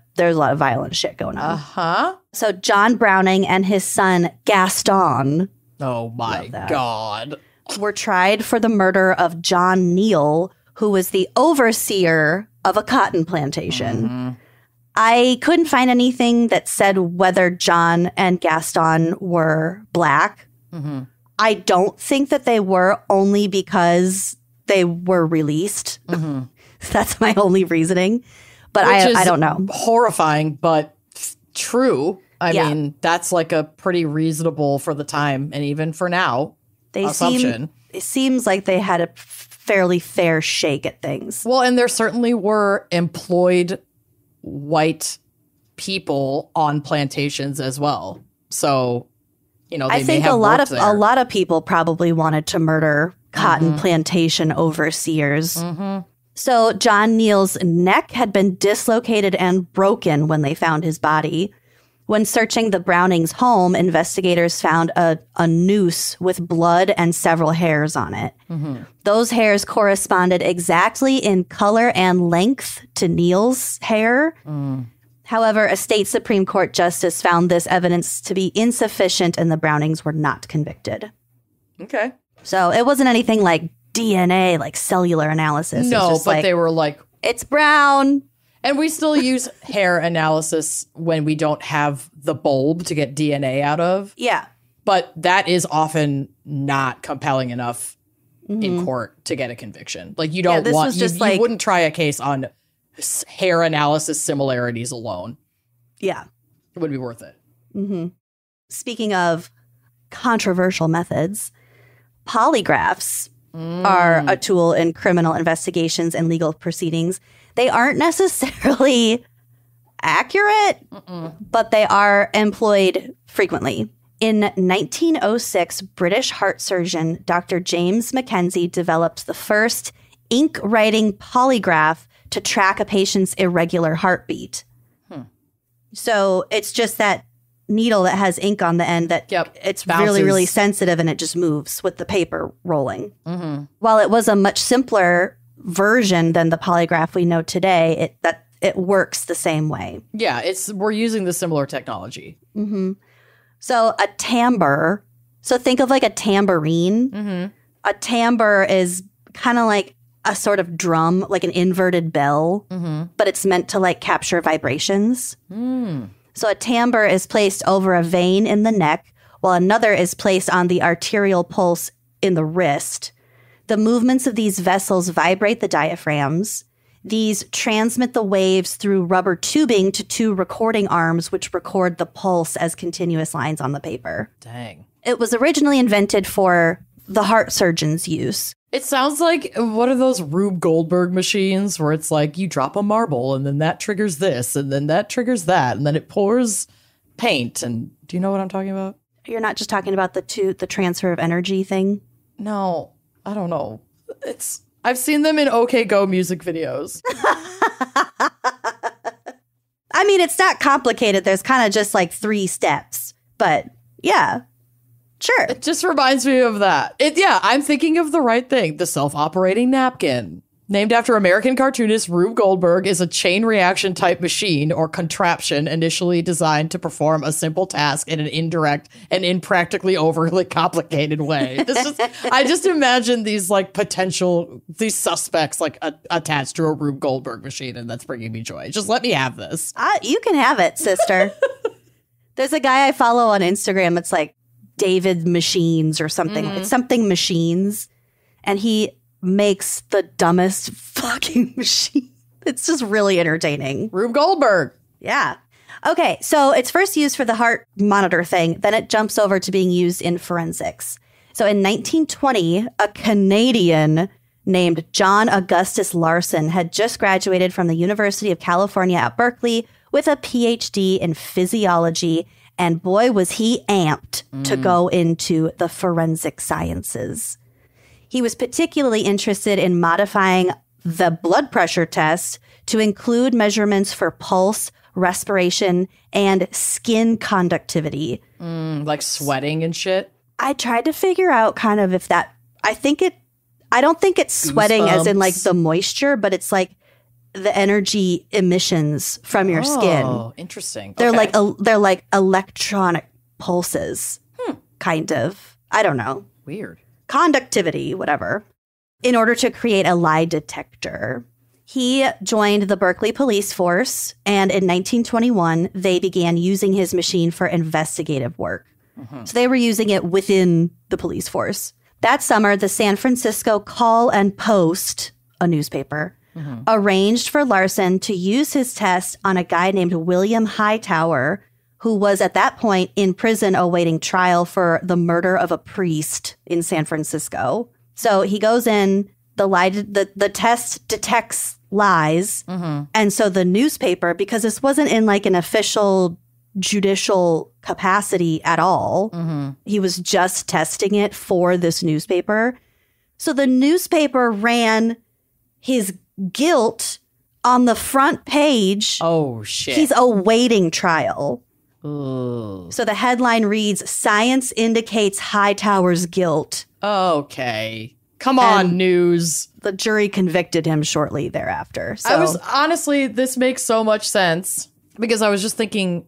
[SPEAKER 1] violent shit going on. So John Browning and his son Gaston,
[SPEAKER 2] oh my God,
[SPEAKER 1] were tried for the murder of John Neal, who was the overseer of a cotton plantation. I couldn't find anything that said whether John and Gaston were black. I don't think that they were, only because they were released. That's my only reasoning. But I don't know.
[SPEAKER 2] Horrifying, but true. I mean, that's like a pretty reasonable for the time and even for now assumption.
[SPEAKER 1] It seems like they had a fairly fair shake at things.
[SPEAKER 2] Well, and there certainly were employed white people on plantations as well. So, they
[SPEAKER 1] I think a lot of people probably wanted to murder cotton plantation overseers. So John Neal's neck had been dislocated and broken when they found his body. When searching the Brownings' home, investigators found a noose with blood and several hairs on it. Those hairs corresponded exactly in color and length to Neal's hair. However, a state Supreme Court justice found this evidence to be insufficient and the Brownings were not convicted.
[SPEAKER 2] Okay.
[SPEAKER 1] So it wasn't anything like DNA, like cellular analysis.
[SPEAKER 2] No, but they were like,
[SPEAKER 1] it's brown.
[SPEAKER 2] And we still use hair analysis when we don't have the bulb to get DNA out of.
[SPEAKER 1] Yeah.
[SPEAKER 2] But that is often not compelling enough in court to get a conviction. Like you don't want, you wouldn't try a case on hair analysis similarities alone.
[SPEAKER 1] Yeah.
[SPEAKER 2] It wouldn't be worth it.
[SPEAKER 1] Speaking of controversial methods, polygraphs are a tool in criminal investigations and legal proceedings. They aren't necessarily accurate, but they are employed frequently. In 1906, British heart surgeon Dr. James Mackenzie developed the first ink-writing polygraph to track a patient's irregular heartbeat. So it's just that needle that has ink on the end that it's really, really sensitive and it just moves with the paper rolling. While it was a much simpler version than the polygraph we know today, it works the same way.
[SPEAKER 2] Yeah, we're using the similar technology.
[SPEAKER 1] So a timbre, so think of like a tambourine. A timbre is kind of like a sort of drum, like an inverted bell, but it's meant to like capture vibrations. So a timbre is placed over a vein in the neck, while another is placed on the arterial pulse in the wrist. The movements of these vessels vibrate the diaphragms. These transmit the waves through rubber tubing to two recording arms, which record the pulse as continuous lines on the paper.
[SPEAKER 2] Dang.
[SPEAKER 1] It was originally invented for the heart surgeon's use.
[SPEAKER 2] It sounds like one of those Rube Goldberg machines where it's like you drop a marble and then that triggers this and then that triggers that and then it pours paint. And do you know what I'm talking about?
[SPEAKER 1] You're not just talking about the transfer of energy thing?
[SPEAKER 2] No, I don't know. I've seen them in OK Go music videos.
[SPEAKER 1] I mean, it's not complicated. There's kind of just like 3 steps. But yeah. Sure.
[SPEAKER 2] It just reminds me of that. I'm thinking of the right thing. The self-operating napkin. Named after American cartoonist Rube Goldberg, is a chain reaction type machine or contraption initially designed to perform a simple task in an indirect and impractically overly complicated way. I just imagine these suspects like attached to a Rube Goldberg machine, and that's bringing me joy. Just let me have this.
[SPEAKER 1] You can have it, sister. There's a guy I follow on Instagram. It's like David Machines or something. It's something machines. And he makes the dumbest fucking machine. It's just really entertaining.
[SPEAKER 2] Rube Goldberg.
[SPEAKER 1] Yeah. Okay, so it's first used for the heart monitor thing. Then it jumps over to being used in forensics. So in 1920, a Canadian named John Augustus Larson had just graduated from the University of California at Berkeley with a PhD in physiology. And boy, was he amped to go into the forensic sciences. He was particularly interested in modifying the blood pressure test to include measurements for pulse, respiration, and skin conductivity.
[SPEAKER 2] Like sweating and shit?
[SPEAKER 1] I tried to figure out kind of if that, I don't think it's sweating as in like the moisture, but it's like the energy emissions from your skin.
[SPEAKER 2] Oh, interesting.
[SPEAKER 1] They're
[SPEAKER 2] Okay.
[SPEAKER 1] they're like electronic pulses, kind of. I don't know.
[SPEAKER 2] Weird.
[SPEAKER 1] Conductivity, whatever, in order to create a lie detector. He joined the Berkeley police force, and in 1921, they began using his machine for investigative work. So they were using it within the police force. That summer, the San Francisco Call and Post, a newspaper, arranged for Larson to use his test on a guy named William Hightower, who was at that point in prison awaiting trial for the murder of a priest in San Francisco. So he goes in, the test detects lies. And so the newspaper, because this wasn't in like an official judicial capacity at all, he was just testing it for this newspaper. So the newspaper ran his guilt on the front page.
[SPEAKER 2] Oh, shit.
[SPEAKER 1] He's awaiting trial.
[SPEAKER 2] Ooh.
[SPEAKER 1] So the headline reads, "Science indicates Hightower's guilt."
[SPEAKER 2] Okay. Come on,
[SPEAKER 1] And
[SPEAKER 2] news.
[SPEAKER 1] The jury convicted him shortly thereafter. So
[SPEAKER 2] Honestly, this makes so much sense because I was just thinking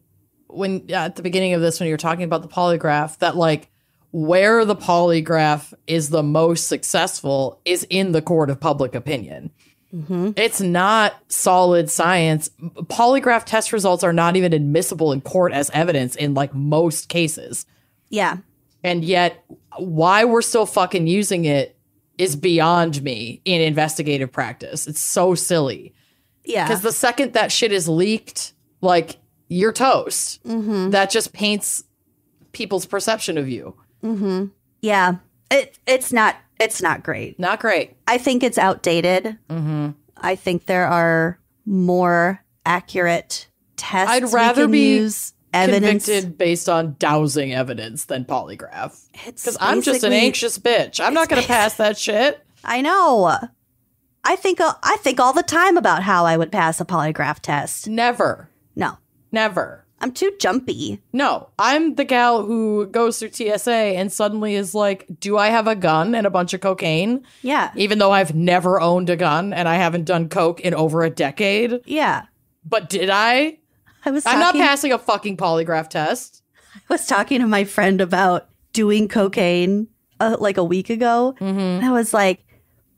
[SPEAKER 2] at the beginning of this, when you were talking about the polygraph, that like where the polygraph is the most successful is in the court of public opinion. It's not solid science. Polygraph test results are not even admissible in court as evidence in like most cases.
[SPEAKER 1] yeah.
[SPEAKER 2] And yet why we're still fucking using it is beyond me in investigative practice. It's so silly.
[SPEAKER 1] Yeah.
[SPEAKER 2] Because the second that shit is leaked, like, you're toast. That just paints people's perception of you.
[SPEAKER 1] Yeah. It's not great.
[SPEAKER 2] Not great.
[SPEAKER 1] I think it's outdated. I think there are more accurate tests.
[SPEAKER 2] I'd rather
[SPEAKER 1] we can
[SPEAKER 2] be
[SPEAKER 1] use evidence.
[SPEAKER 2] convicted based on dowsing evidence than polygraph.
[SPEAKER 1] It's
[SPEAKER 2] Because I'm just an
[SPEAKER 1] basically-
[SPEAKER 2] anxious bitch. I'm not going to pass that shit.
[SPEAKER 1] I know. I think all the time about how I would pass a polygraph test.
[SPEAKER 2] Never.
[SPEAKER 1] No,
[SPEAKER 2] Never.
[SPEAKER 1] I'm too jumpy.
[SPEAKER 2] No, I'm the gal who goes through TSA and suddenly is like, do I have a gun and a bunch of cocaine?
[SPEAKER 1] Yeah.
[SPEAKER 2] Even though I've never owned a gun and I haven't done coke in over a decade.
[SPEAKER 1] Yeah.
[SPEAKER 2] But did I?
[SPEAKER 1] I'm
[SPEAKER 2] not passing a fucking polygraph test.
[SPEAKER 1] I was talking to my friend about doing cocaine like a week ago. And I was like,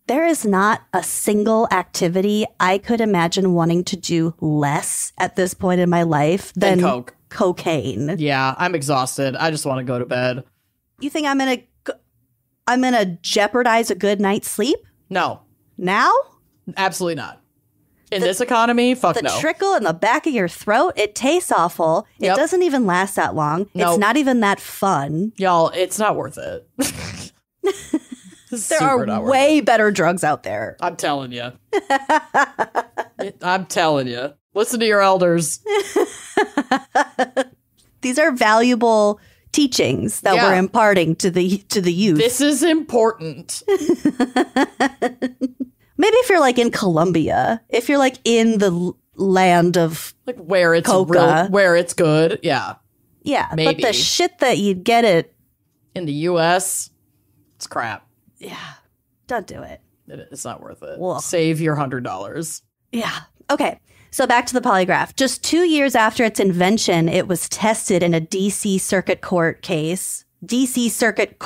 [SPEAKER 1] there is not a single activity I could imagine wanting to do less at this point in my life than
[SPEAKER 2] coke.
[SPEAKER 1] cocaine.
[SPEAKER 2] Yeah, I'm exhausted. I just want to go to bed.
[SPEAKER 1] You think I'm gonna jeopardize a good night's sleep
[SPEAKER 2] No,
[SPEAKER 1] now?
[SPEAKER 2] absolutely not. In this economy, fuck
[SPEAKER 1] The
[SPEAKER 2] no.
[SPEAKER 1] trickle in the back of your throat, it tastes awful.
[SPEAKER 2] Yep.
[SPEAKER 1] It doesn't even last that long.
[SPEAKER 2] Nope.
[SPEAKER 1] It's not even that fun.
[SPEAKER 2] Y'all, it's not worth it.
[SPEAKER 1] There are way better drugs out there.
[SPEAKER 2] I'm telling you. I'm telling you. Listen to your elders.
[SPEAKER 1] These are valuable teachings that we're imparting to the youth.
[SPEAKER 2] This is important.
[SPEAKER 1] Maybe if you're like in Colombia, if you're like in the land of
[SPEAKER 2] Like where it's
[SPEAKER 1] Coca.
[SPEAKER 2] where it's good. Yeah.
[SPEAKER 1] but
[SPEAKER 2] Maybe.
[SPEAKER 1] the shit that you'd get it,
[SPEAKER 2] In the US, it's crap.
[SPEAKER 1] don't do it.
[SPEAKER 2] It's not worth it.
[SPEAKER 1] Ugh.
[SPEAKER 2] Save your $100.
[SPEAKER 1] Yeah. Okay. So back to the polygraph. Just 2 years after its invention, it was tested in a DC Circuit Court case. Circuit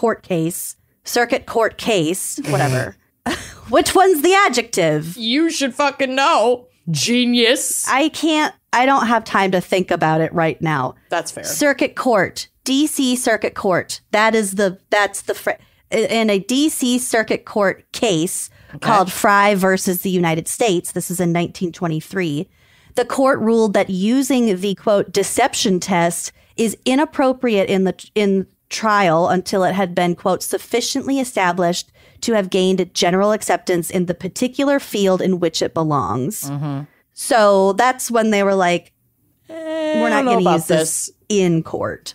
[SPEAKER 1] Court case, whatever. Which one's the adjective?
[SPEAKER 2] You should fucking know. Genius.
[SPEAKER 1] I don't have time to think about it right now.
[SPEAKER 2] That's fair.
[SPEAKER 1] Circuit Court. DC Circuit Court. That's the in a DC Circuit Court case called Fry versus the United States. This is in 1923. The court ruled that using the, quote, deception test is inappropriate in trial until it had been, quote, sufficiently established to have gained general acceptance in the particular field in which it belongs. So that's when they were like, we're not going to use this in court.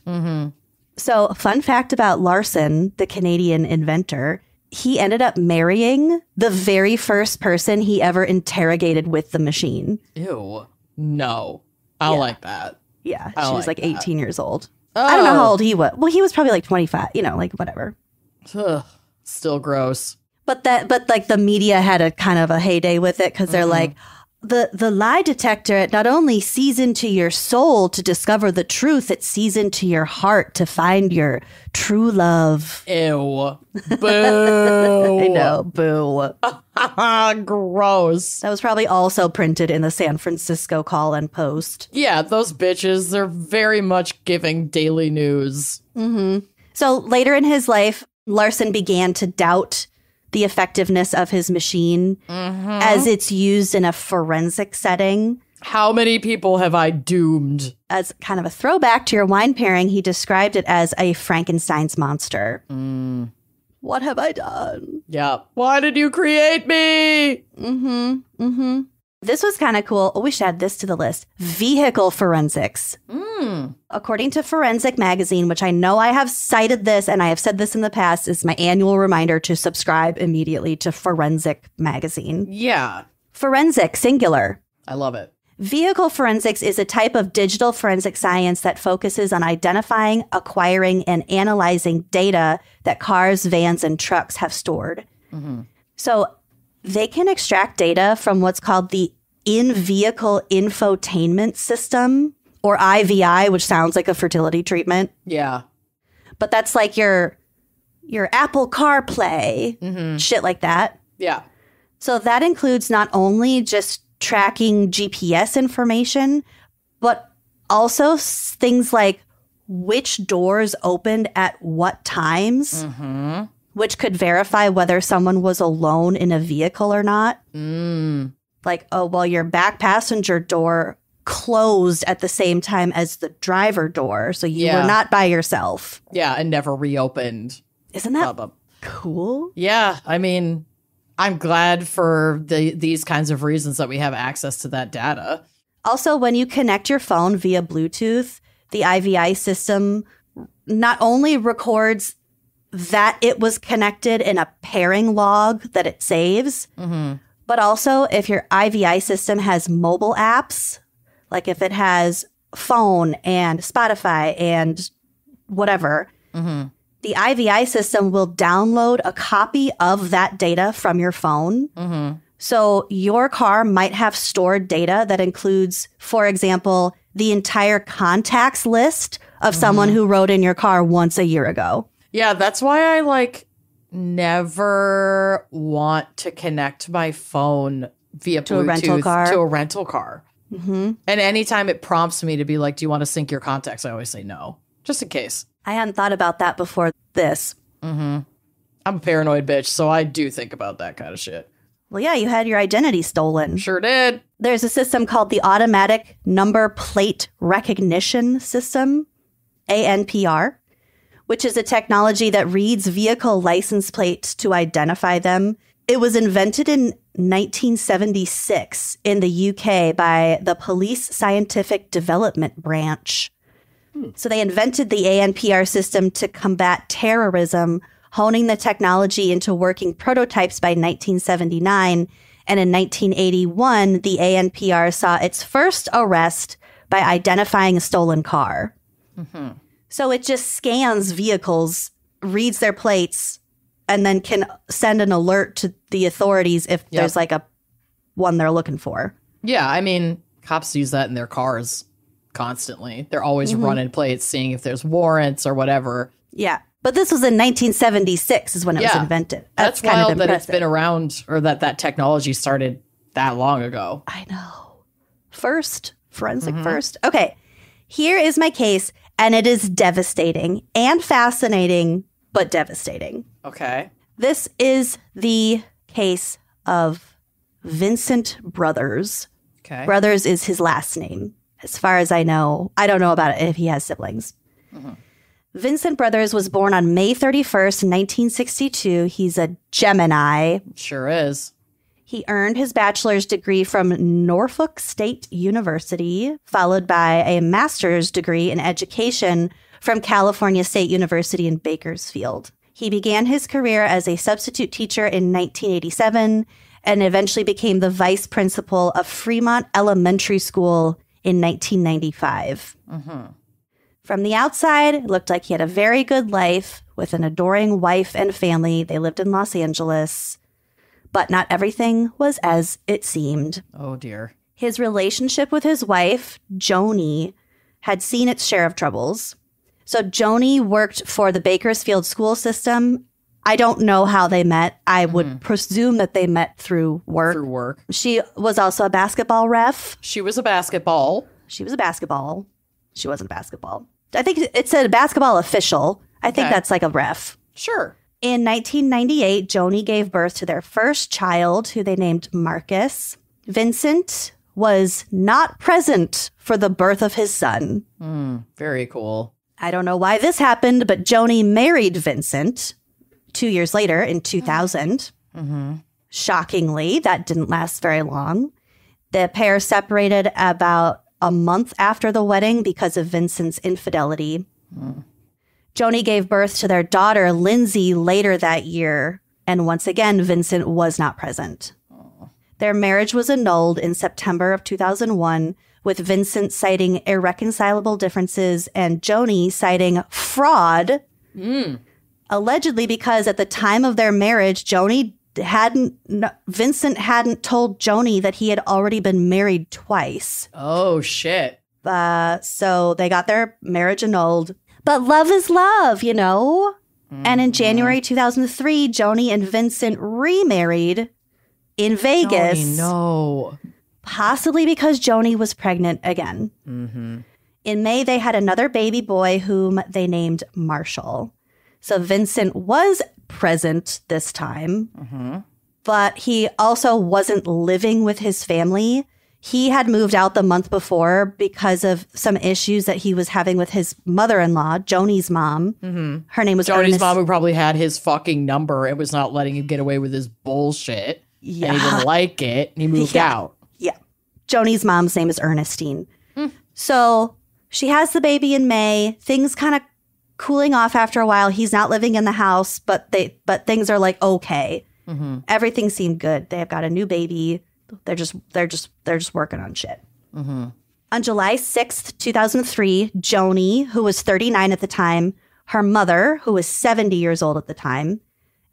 [SPEAKER 1] So fun fact about Larson, the Canadian inventor, he ended up marrying the very first person he ever interrogated with the machine.
[SPEAKER 2] Ew. No. I don't like that.
[SPEAKER 1] Yeah. She was like 18 years old. I don't know how old he was. Well, he was probably like 25, like whatever.
[SPEAKER 2] Ugh, still gross.
[SPEAKER 1] But like the media had a kind of a heyday with it because they're like, the lie detector, it not only sees into your soul to discover the truth, it sees into your heart to find your true love.
[SPEAKER 2] Ew. Boo.
[SPEAKER 1] I know. Boo.
[SPEAKER 2] Gross.
[SPEAKER 1] That was probably also printed in the San Francisco Call-and-Post.
[SPEAKER 2] Yeah, those bitches, they're very much giving daily news.
[SPEAKER 1] So later in his life, Larson began to doubt the effectiveness of his machine as it's used in a forensic setting.
[SPEAKER 2] How many people have I doomed?
[SPEAKER 1] As kind of a throwback to your wine pairing, he described it as a Frankenstein's monster. What have I done?
[SPEAKER 2] Yeah. Why did you create me?
[SPEAKER 1] This was kind of cool. Oh, we should add this to the list. Vehicle forensics. According to Forensic Magazine, which I know I have cited this and I have said this in the past, is my annual reminder to subscribe immediately to Forensic Magazine.
[SPEAKER 2] Yeah.
[SPEAKER 1] Forensic, singular.
[SPEAKER 2] I love it.
[SPEAKER 1] Vehicle forensics is a type of digital forensic science that focuses on identifying, acquiring, and analyzing data that cars, vans, and trucks have stored. So they can extract data from what's called the in-vehicle infotainment system, or IVI, which sounds like a fertility treatment.
[SPEAKER 2] Yeah.
[SPEAKER 1] But that's like your Apple CarPlay, shit like that.
[SPEAKER 2] Yeah.
[SPEAKER 1] So that includes not only just tracking GPS information, but also things like which doors opened at what times, which could verify whether someone was alone in a vehicle or not. Like, oh, well, your back passenger door closed at the same time as the driver door, so you were not by yourself.
[SPEAKER 2] Yeah, and never reopened.
[SPEAKER 1] Isn't that cool?
[SPEAKER 2] Yeah, I mean, I'm glad for these kinds of reasons that we have access to that data.
[SPEAKER 1] Also, when you connect your phone via Bluetooth, the IVI system not only records that it was connected in a pairing log that it saves, but also if your IVI system has mobile apps, like if it has phone and Spotify and whatever, the IVI system will download a copy of that data from your phone. So your car might have stored data that includes, for example, the entire contacts list of someone who rode in your car once a year ago.
[SPEAKER 2] Yeah, that's why I never want to connect my phone via
[SPEAKER 1] To
[SPEAKER 2] Bluetooth
[SPEAKER 1] a rental car.
[SPEAKER 2] to a rental car. And anytime it prompts me to be like, do you want to sync your contacts? I always say no, just in case.
[SPEAKER 1] I hadn't thought about that before this.
[SPEAKER 2] I'm a paranoid bitch, so I do think about that kind of shit.
[SPEAKER 1] Well, yeah, you had your identity stolen.
[SPEAKER 2] Sure did.
[SPEAKER 1] There's a system called the Automatic Number Plate Recognition System, ANPR, which is a technology that reads vehicle license plates to identify them. It was invented in 1976 in the UK by the Police Scientific Development Branch. So they invented the ANPR system to combat terrorism, honing the technology into working prototypes by 1979. And in 1981, the ANPR saw its first arrest by identifying a stolen car. So it just scans vehicles, reads their plates, and then can send an alert to the authorities if there's like a one they're looking for.
[SPEAKER 2] Yeah, I mean, cops use that in their cars constantly. They're always running plates, seeing if there's warrants or whatever.
[SPEAKER 1] Yeah. But this was in 1976 is when it was invented.
[SPEAKER 2] That's
[SPEAKER 1] kind
[SPEAKER 2] wild
[SPEAKER 1] of
[SPEAKER 2] that
[SPEAKER 1] impressive.
[SPEAKER 2] it's been around, or that technology started that long ago.
[SPEAKER 1] I know. Forensic first. Okay. Here is my case And it is devastating and fascinating, but devastating.
[SPEAKER 2] Okay.
[SPEAKER 1] This is the case of Vincent Brothers.
[SPEAKER 2] Okay.
[SPEAKER 1] Brothers is his last name. As far as I know, I don't know about it if he has siblings. Vincent Brothers was born on May 31st, 1962. He's a Gemini.
[SPEAKER 2] Sure is.
[SPEAKER 1] He earned his bachelor's degree from Norfolk State University, followed by a master's degree in education from California State University in Bakersfield. He began his career as a substitute teacher in 1987 and eventually became the vice principal of Fremont Elementary School in 1995. From the outside, it looked like he had a very good life with an adoring wife and family. They lived in Los Angeles. But not everything was as it seemed.
[SPEAKER 2] Oh, dear.
[SPEAKER 1] His relationship with his wife, Joni, had seen its share of troubles. So Joni worked for the Bakersfield school system. I don't know how they met. I would presume that they met through work.
[SPEAKER 2] Through work.
[SPEAKER 1] She was also a basketball ref.
[SPEAKER 2] She was a basketball.
[SPEAKER 1] She was a basketball. She wasn't a basketball. I think it said a basketball official. I think
[SPEAKER 2] Okay.
[SPEAKER 1] that's like a ref.
[SPEAKER 2] Sure.
[SPEAKER 1] In 1998, Joni gave birth to their first child, who they named Marcus. Vincent was not present for the birth of his son.
[SPEAKER 2] Very cool.
[SPEAKER 1] I don't know why this happened, but Joni married Vincent 2 years later in 2000. Shockingly, that didn't last very long. The pair separated about a month after the wedding because of Vincent's infidelity. Joni gave birth to their daughter, Lindsay, later that year. And once again, Vincent was not present. Their marriage was annulled in September of 2001, with Vincent citing irreconcilable differences and Joni citing fraud. Allegedly because at the time of their marriage, Vincent hadn't told Joni that he had already been married twice.
[SPEAKER 2] Oh, shit.
[SPEAKER 1] So they got their marriage annulled. But love is love, you know? And in January 2003, Joni and Vincent remarried in Vegas.
[SPEAKER 2] Joni, no.
[SPEAKER 1] Possibly because Joni was pregnant again. In May, they had another baby boy whom they named Marshall. So Vincent was present this time, but he also wasn't living with his family. He had moved out the month before because of some issues that he was having with his mother-in-law, Joni's mom. Her name was
[SPEAKER 2] Joni's mom, who probably had his fucking number and was not letting him get away with his bullshit.
[SPEAKER 1] Yeah.
[SPEAKER 2] And he didn't like it, and he moved out.
[SPEAKER 1] Yeah. Joni's mom's name is Ernestine. So she has the baby in May. Things kind of cooling off after a while. He's not living in the house, but things are like okay. Everything seemed good. They have got a new baby. They're just working on shit. On July 6th, 2003, Joni, who was 39 at the time, her mother, who was 70 years old at the time,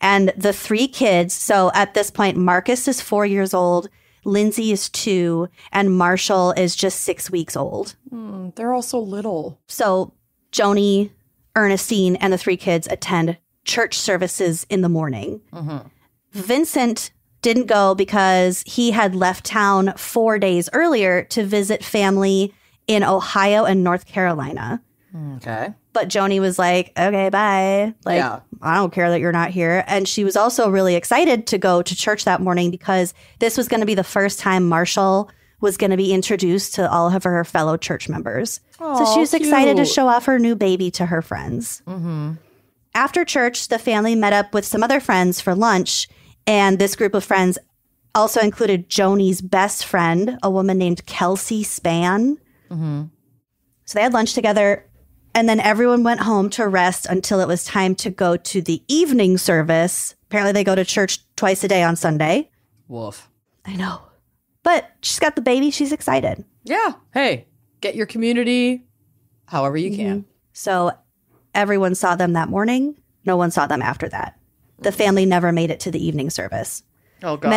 [SPEAKER 1] and the three kids. So at this point, Marcus is 4 years old, Lindsay is 2, and Marshall is just 6 weeks old.
[SPEAKER 2] They're all so little.
[SPEAKER 1] So Joni, Ernestine, and the three kids attend church services in the morning. Vincent didn't go because he had left town 4 days earlier to visit family in Ohio and North Carolina.
[SPEAKER 2] Okay.
[SPEAKER 1] But Joni was like, okay, bye. Like,
[SPEAKER 2] Yeah.
[SPEAKER 1] I don't care that you're not here. And she was also really excited to go to church that morning because this was going to be the first time Marshall was going to be introduced to all of her fellow church members. So she was excited to
[SPEAKER 2] cute.
[SPEAKER 1] show off her new baby to her friends. After church, the family met up with some other friends for lunch. And this group of friends also included Joni's best friend, a woman named Kelsey Spann. So they had lunch together. And then everyone went home to rest until it was time to go to the evening service. Apparently they go to church twice a day on Sunday.
[SPEAKER 2] Woof.
[SPEAKER 1] I know. But she's got the baby. She's excited.
[SPEAKER 2] Yeah. Hey, get your community however you can.
[SPEAKER 1] So everyone saw them that morning. No one saw them after that. The family never made it to the evening service.
[SPEAKER 2] Oh, God.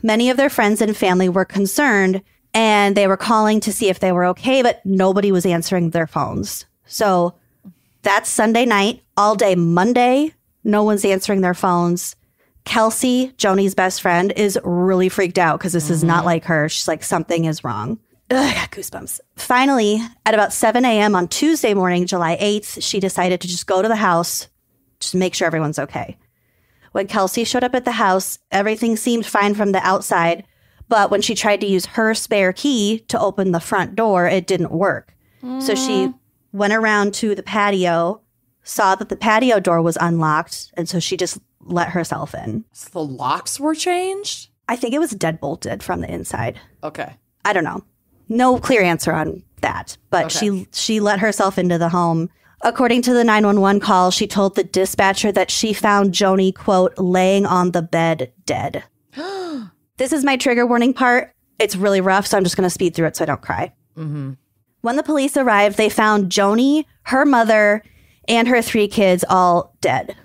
[SPEAKER 1] Many of their friends and family were concerned, and they were calling to see if they were okay, but nobody was answering their phones. So that's Sunday night. All day Monday, no one's answering their phones. Kelsey, Joni's best friend, is really freaked out because this is not like her. She's like, something is wrong. I got goosebumps. Finally, at about 7 a.m. on Tuesday morning, July 8th, she decided to just go to the house, just make sure everyone's okay. When Kelsey showed up at the house, everything seemed fine from the outside, but when she tried to use her spare key to open the front door, it didn't work. So she went around to the patio, saw that the patio door was unlocked, and so she just let herself in.
[SPEAKER 2] So the locks were changed?
[SPEAKER 1] I think it was deadbolted from the inside.
[SPEAKER 2] Okay.
[SPEAKER 1] I don't know. No clear answer on that, but
[SPEAKER 2] Okay.
[SPEAKER 1] she let herself into the home. According to the 911 call, she told the dispatcher that she found Joni, quote, laying on the bed dead. This is my trigger warning part. It's really rough, so I'm just going to speed through it so I don't cry.
[SPEAKER 2] Mm-hmm.
[SPEAKER 1] When the police arrived, they found Joni, her mother, and her 3 kids all dead.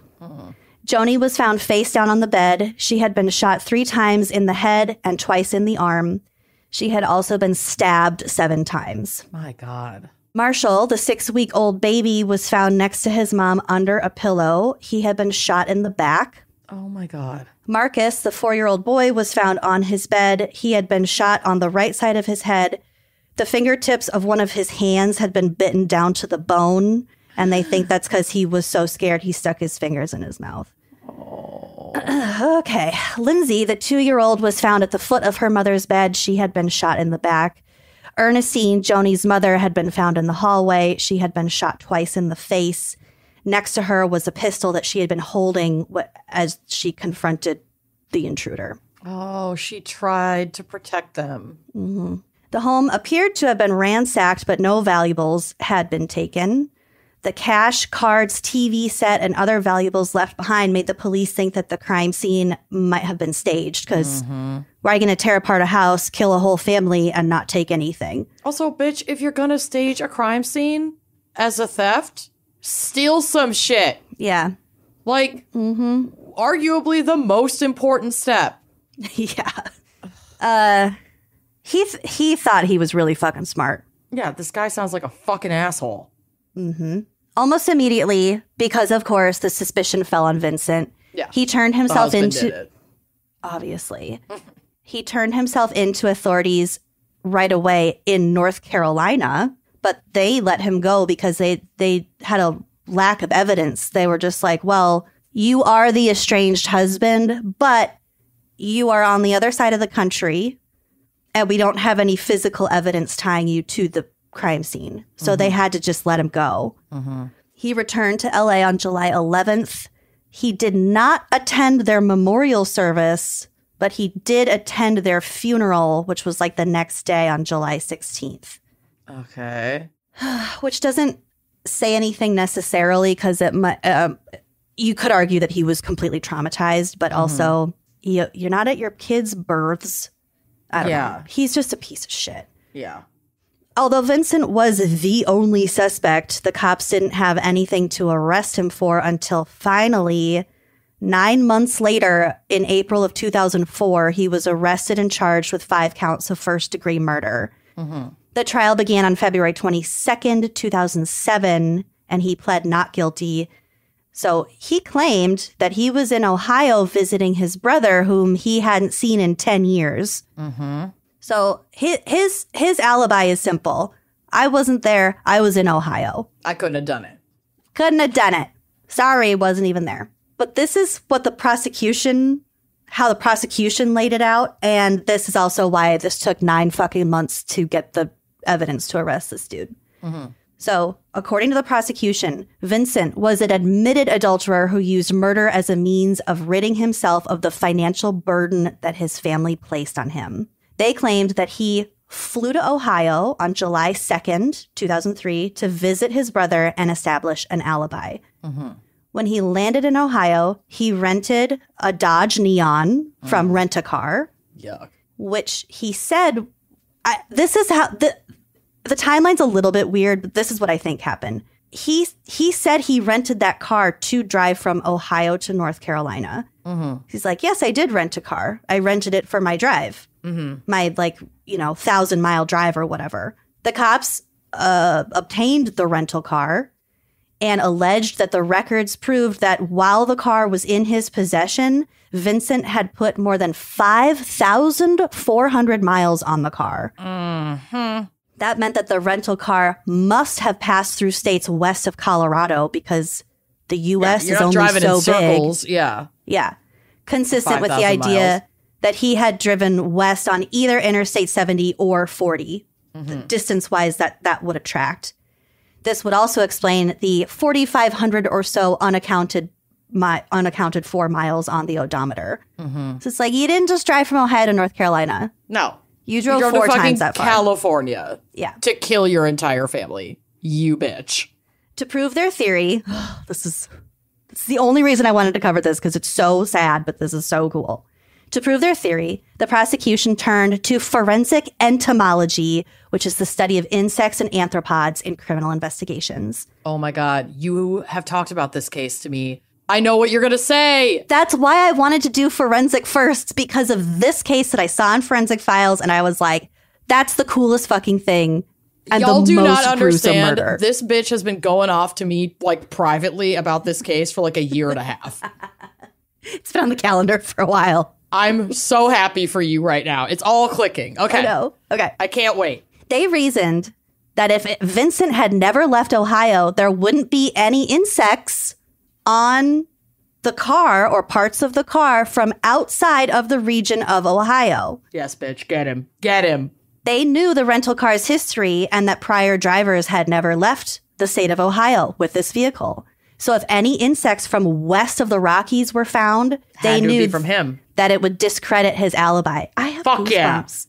[SPEAKER 1] Joni was found face down on the bed. She had been shot 3 times in the head and twice in the arm. She had also been stabbed 7 times.
[SPEAKER 2] My God.
[SPEAKER 1] Marshall, the 6-week-old baby, was found next to his mom under a pillow. He had been shot in the back.
[SPEAKER 2] Oh, my God.
[SPEAKER 1] Marcus, the 4-year-old boy, was found on his bed. He had been shot on the right side of his head. The fingertips of one of his hands had been bitten down to the bone, and they think that's because he was so scared he stuck his fingers in his mouth. Okay. Lindsay, the 2-year-old, was found at the foot of her mother's bed. She had been shot in the back. Ernestine, Joni's mother, had been found in the hallway. She had been shot twice in the face. Next to her was a pistol that she had been holding as she confronted the intruder.
[SPEAKER 2] Oh, she tried to protect them.
[SPEAKER 1] Mm-hmm. The home appeared to have been ransacked, but no valuables had been taken. The cash, cards, TV set, and other valuables left behind made the police think that the crime scene might have been staged, because why are you going to tear apart a house, kill a whole family, and not take anything?
[SPEAKER 2] Also, bitch, if you're going to stage a crime scene as a theft, steal some shit.
[SPEAKER 1] Yeah.
[SPEAKER 2] Like, arguably the most important step.
[SPEAKER 1] Yeah. He thought he was really fucking smart.
[SPEAKER 2] Yeah, this guy sounds like a fucking asshole.
[SPEAKER 1] Almost immediately, because of course the suspicion fell on Vincent.
[SPEAKER 2] Yeah.
[SPEAKER 1] He turned himself
[SPEAKER 2] did
[SPEAKER 1] into
[SPEAKER 2] it.
[SPEAKER 1] obviously. He turned himself into authorities right away in North Carolina, but they let him go because they had a lack of evidence. They were just like, well, you are the estranged husband, but you are on the other side of the country, and we don't have any physical evidence tying you to the crime scene. So they had to just let him go. He returned to LA on July 11th. He did not attend their memorial service, but he did attend their funeral, which was like the next day on July 16th.
[SPEAKER 2] Okay.
[SPEAKER 1] Which doesn't say anything necessarily, because it you could argue that he was completely traumatized, but also you're not at your kids' births. I don't know. He's just a piece of shit.
[SPEAKER 2] Yeah.
[SPEAKER 1] Although Vincent was the only suspect, the cops didn't have anything to arrest him for until finally, 9 months later, in April of 2004, he was arrested and charged with 5 counts of first-degree murder. The trial began on February 22nd, 2007, and he pled not guilty. So he claimed that he was in Ohio visiting his brother, whom he hadn't seen in 10 years. So his alibi is simple. I wasn't there. I was in Ohio.
[SPEAKER 2] I couldn't have done it.
[SPEAKER 1] Couldn't have done it. Sorry, wasn't even there. But this is what how the prosecution laid it out. And this is also why this took 9 fucking months to get the evidence to arrest this dude. So according to the prosecution, Vincent was an admitted adulterer who used murder as a means of ridding himself of the financial burden that his family placed on him. They claimed that he flew to Ohio on July 2nd, 2003, to visit his brother and establish an alibi. When he landed in Ohio, he rented a Dodge Neon from Rent-A-Car,
[SPEAKER 2] Yuck.
[SPEAKER 1] which he said, this is how, the timeline's a little bit weird, but this is what I think happened. He said he rented that car to drive from Ohio to North Carolina. He's like, yes, I did rent a car. I rented it for my drive. My 1,000-mile drive or whatever. The cops obtained the rental car, and alleged that the records proved that while the car was in his possession, Vincent had put more than 5,400 miles on the car.
[SPEAKER 2] Mm-hmm.
[SPEAKER 1] That meant that the rental car must have passed through states west of Colorado because the U.S. is only
[SPEAKER 2] driving
[SPEAKER 1] so
[SPEAKER 2] in circles.
[SPEAKER 1] big.
[SPEAKER 2] Yeah.
[SPEAKER 1] Yeah. Consistent with the idea
[SPEAKER 2] miles.
[SPEAKER 1] that he had driven west on either Interstate 70 or 40. Distance-wise, that would attract. This would also explain the 4,500 or so unaccounted for miles on the odometer. So it's like, you didn't just drive from Ohio to North Carolina.
[SPEAKER 2] No.
[SPEAKER 1] You drove 4
[SPEAKER 2] to fucking
[SPEAKER 1] times that far.
[SPEAKER 2] California.
[SPEAKER 1] Yeah.
[SPEAKER 2] To kill your entire family. You bitch.
[SPEAKER 1] To prove their theory, this is the only reason I wanted to cover this because it's so sad, but this is so cool. To prove their theory, the prosecution turned to forensic entomology, which is the study of insects and arthropods in criminal investigations.
[SPEAKER 2] Oh my God. You have talked about this case to me. I know what you're going to say.
[SPEAKER 1] That's why I wanted to do forensic first, because of this case that I saw in Forensic Files, and I was like, that's the coolest fucking thing. And
[SPEAKER 2] Y'all
[SPEAKER 1] the
[SPEAKER 2] do
[SPEAKER 1] most
[SPEAKER 2] not
[SPEAKER 1] gruesome
[SPEAKER 2] understand.
[SPEAKER 1] murder.
[SPEAKER 2] This bitch has been going off to me like privately about this case for like a year and a half.
[SPEAKER 1] It's been on the calendar for a while.
[SPEAKER 2] I'm so happy for you right now. It's all clicking. Okay.
[SPEAKER 1] I know. Okay.
[SPEAKER 2] I can't wait.
[SPEAKER 1] They reasoned that if Vincent had never left Ohio, there wouldn't be any insects on the car or parts of the car from outside of the region of Ohio.
[SPEAKER 2] Yes, bitch. Get him. Get him.
[SPEAKER 1] They knew the rental car's history and that prior drivers had never left the state of Ohio with this vehicle. So if any insects from west of the Rockies were found, they
[SPEAKER 2] Had to
[SPEAKER 1] knew
[SPEAKER 2] be from him.
[SPEAKER 1] that it would discredit his alibi. I have
[SPEAKER 2] Fuck yeah.
[SPEAKER 1] goosebumps.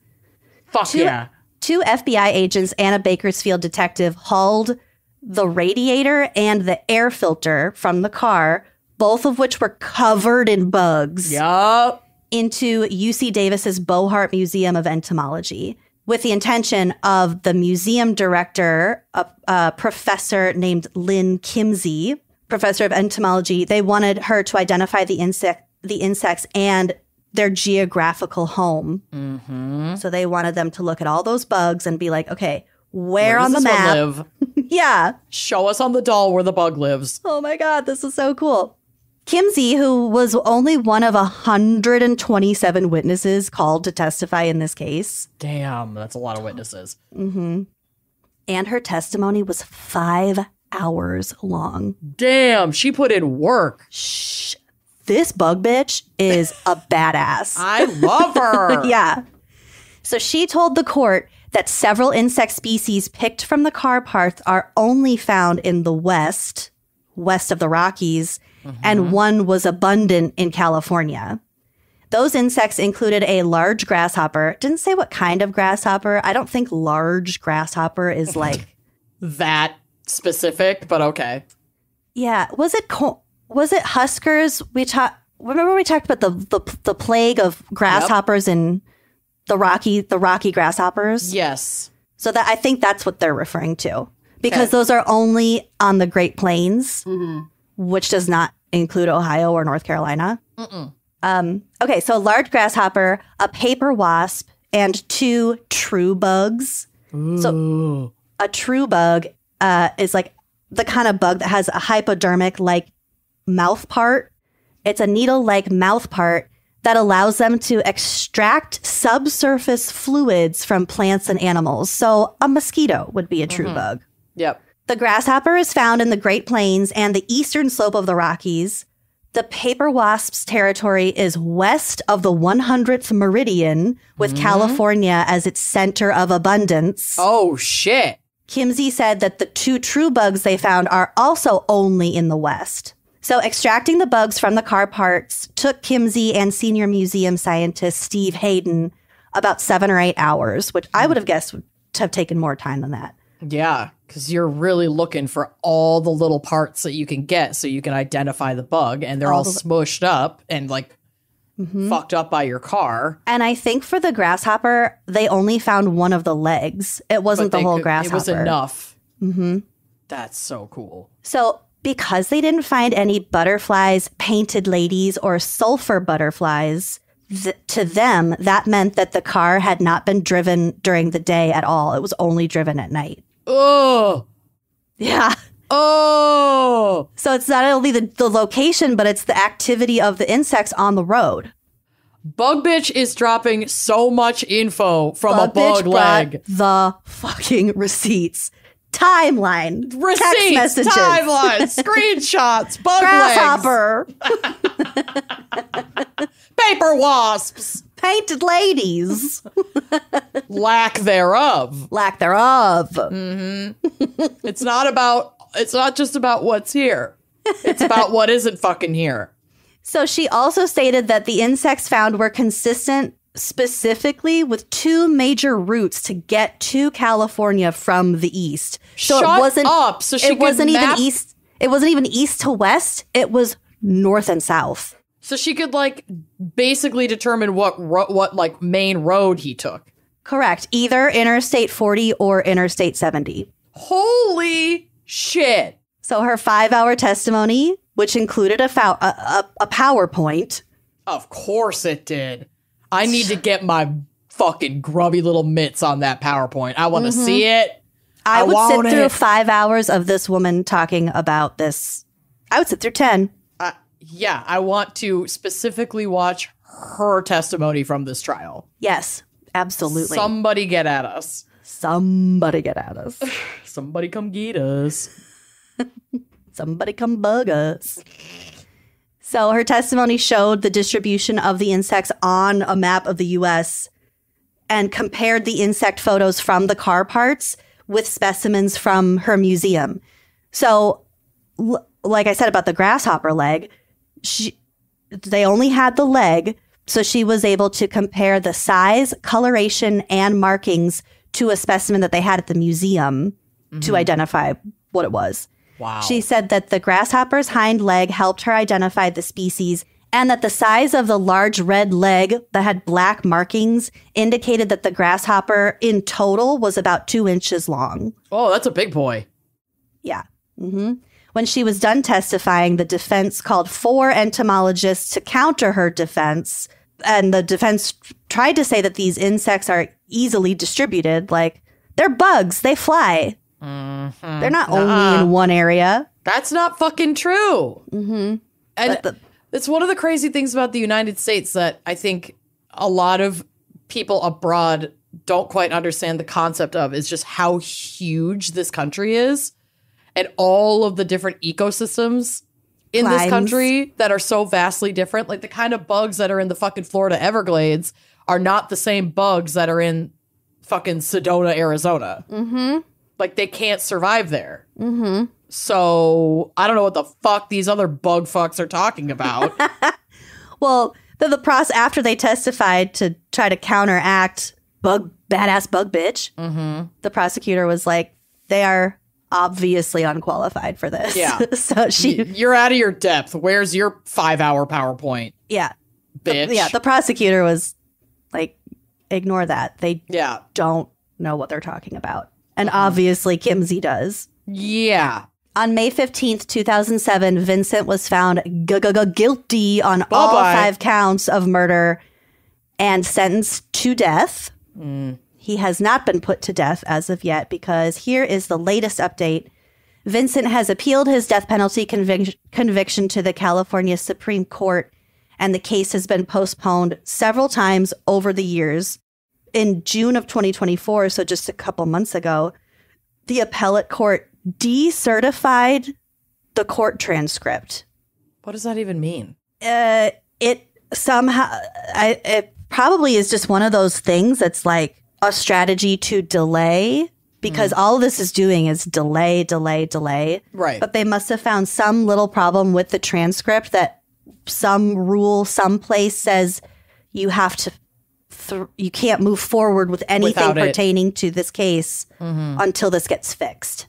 [SPEAKER 2] Fuck yeah.
[SPEAKER 1] Two FBI agents and a Bakersfield detective hauled the radiator and the air filter from the car, both of which were covered in bugs,
[SPEAKER 2] Yup.
[SPEAKER 1] into UC Davis's Bohart Museum of Entomology with the intention of the museum director, a professor named Lynn Kimsey, professor of entomology. They wanted her to identify the insects and their geographical home. So they wanted them to look at all those bugs and be like, okay, where on the
[SPEAKER 2] does this one
[SPEAKER 1] map?
[SPEAKER 2] live?
[SPEAKER 1] Yeah.
[SPEAKER 2] Show us on the doll where the bug lives.
[SPEAKER 1] Oh my God, this is so cool. Kimsey, who was only one of 127 witnesses called to testify in this case.
[SPEAKER 2] Damn, that's a lot of witnesses.
[SPEAKER 1] And her testimony was 5 hours long.
[SPEAKER 2] Damn, she put in work.
[SPEAKER 1] Shh. This bug bitch is a badass.
[SPEAKER 2] I love her.
[SPEAKER 1] Yeah. So she told the court that several insect species picked from the car parts are only found in the west of the Rockies, and one was abundant in California. Those insects included a large grasshopper. Didn't say what kind of grasshopper. I don't think large grasshopper is like
[SPEAKER 2] That specific, but okay.
[SPEAKER 1] Yeah, was it huskers? Remember we talked about the plague of grasshoppers in the Rocky grasshoppers?
[SPEAKER 2] Yes.
[SPEAKER 1] So that I think that's what they're referring to, because those are only on the Great Plains, which does not include Ohio or North Carolina. Okay, so a large grasshopper, a paper wasp, and 2 true bugs.
[SPEAKER 2] Ooh.
[SPEAKER 1] So a true bug is like the kind of bug that has a hypodermic like mouth part. It's a needle-like mouth part that allows them to extract subsurface fluids from plants and animals. So a mosquito would be a true bug.
[SPEAKER 2] Yep.
[SPEAKER 1] The grasshopper is found in the Great Plains and the eastern slope of the Rockies. The paper wasp's territory is west of the 100th meridian, with California as its center of abundance.
[SPEAKER 2] Oh, shit.
[SPEAKER 1] Kimsey said that the 2 true bugs they found are also only in the west. So extracting the bugs from the car parts took Kimsey and senior museum scientist Steve Hayden about 7 or 8 hours, which I would have guessed would have taken more time than that.
[SPEAKER 2] Yeah, because you're really looking for all the little parts that you can get so you can identify the bug, and they're all smushed up and like fucked up by your car.
[SPEAKER 1] And I think for the grasshopper, they only found one of the legs. It wasn't the whole grasshopper.
[SPEAKER 2] It was enough. That's so cool.
[SPEAKER 1] So because they didn't find any butterflies, painted ladies, or sulfur butterflies, to them, that meant that the car had not been driven during the day at all. It was only driven at night.
[SPEAKER 2] Oh,
[SPEAKER 1] Yeah.
[SPEAKER 2] Oh!
[SPEAKER 1] So it's not only the location, but it's the activity of the insects on the road.
[SPEAKER 2] Bug Bitch is dropping so much info from a
[SPEAKER 1] Bug
[SPEAKER 2] bug
[SPEAKER 1] Bitch
[SPEAKER 2] leg.
[SPEAKER 1] brought the fucking receipts. Timeline. Text
[SPEAKER 2] Receipts,
[SPEAKER 1] messages.
[SPEAKER 2] timelines, screenshots, bug
[SPEAKER 1] Grasshopper.
[SPEAKER 2] legs, paper wasps,
[SPEAKER 1] Painted ladies.
[SPEAKER 2] lack thereof.
[SPEAKER 1] Lack thereof.
[SPEAKER 2] It's not just about what's here. It's about what isn't fucking here.
[SPEAKER 1] So she also stated that the insects found were consistent specifically with two major routes to get to California from the east. So
[SPEAKER 2] Shut
[SPEAKER 1] it wasn't
[SPEAKER 2] up. So she
[SPEAKER 1] it wasn't
[SPEAKER 2] could
[SPEAKER 1] even
[SPEAKER 2] map-
[SPEAKER 1] east. It wasn't even east to west. It was north and south.
[SPEAKER 2] So she could like basically determine what like main road he took.
[SPEAKER 1] Correct. Either Interstate 40 or Interstate 70.
[SPEAKER 2] Holy shit.
[SPEAKER 1] So her 5-hour testimony, which included a PowerPoint.
[SPEAKER 2] Of course it did. I need to get my fucking grubby little mitts on that PowerPoint. I want to see it.
[SPEAKER 1] I would sit
[SPEAKER 2] want
[SPEAKER 1] through
[SPEAKER 2] it.
[SPEAKER 1] 5 hours of this woman talking about this. I would sit through 10.
[SPEAKER 2] Yeah, I want to specifically watch her testimony from this trial.
[SPEAKER 1] Yes, absolutely.
[SPEAKER 2] Somebody get at us.
[SPEAKER 1] Somebody get at us.
[SPEAKER 2] Somebody come get us.
[SPEAKER 1] Somebody come bug us. So her testimony showed the distribution of the insects on a map of the U.S. and compared the insect photos from the car parts with specimens from her museum. So, like I said about the grasshopper leg, they only had the leg, so she was able to compare the size, coloration, and markings to a specimen that they had at the museum to identify what it was.
[SPEAKER 2] Wow.
[SPEAKER 1] She said that the grasshopper's hind leg helped her identify the species and that the size of the large red leg that had black markings indicated that the grasshopper in total was about 2 inches long.
[SPEAKER 2] Oh, that's a big boy.
[SPEAKER 1] Yeah. When she was done testifying, the defense called 4 entomologists to counter her defense. And the defense tried to say that these insects are easily distributed. Like, they're bugs. They fly. They're not only in one area.
[SPEAKER 2] That's not fucking true. And it's one of the crazy things about the United States that I think a lot of people abroad don't quite understand the concept of is just how huge this country is and all of the different ecosystems in this country that are so vastly different. Like the kind of bugs that are in the fucking Florida Everglades are not the same bugs that are in fucking Sedona, Arizona. Like they can't survive there. So I don't know what the fuck these other bug fucks are talking about.
[SPEAKER 1] Well, the process after they testified to try to counteract badass bug bitch, the prosecutor was like, they are obviously unqualified for this.
[SPEAKER 2] Yeah.
[SPEAKER 1] So
[SPEAKER 2] You're out of your depth. Where's your 5-hour PowerPoint?
[SPEAKER 1] yeah.
[SPEAKER 2] Bitch.
[SPEAKER 1] The prosecutor was like, ignore that. They
[SPEAKER 2] Yeah.
[SPEAKER 1] don't know what they're talking about. And obviously Kimsey does.
[SPEAKER 2] Yeah.
[SPEAKER 1] On May 15th, 2007, Vincent was found guilty on all 5 counts of murder and sentenced to death. He has not been put to death as of yet because here is the latest update. Vincent has appealed his death penalty conviction to the California Supreme Court, and the case has been postponed several times over the years. In June of 2024, so just a couple months ago, the appellate court decertified the court transcript.
[SPEAKER 2] What does that even mean?
[SPEAKER 1] It probably is just one of those things that's like a strategy to delay, because all of this is doing is delay.
[SPEAKER 2] Right.
[SPEAKER 1] But they must have found some little problem with the transcript that some rule, someplace says you have to you can't move forward with anything pertaining to this case until this gets fixed.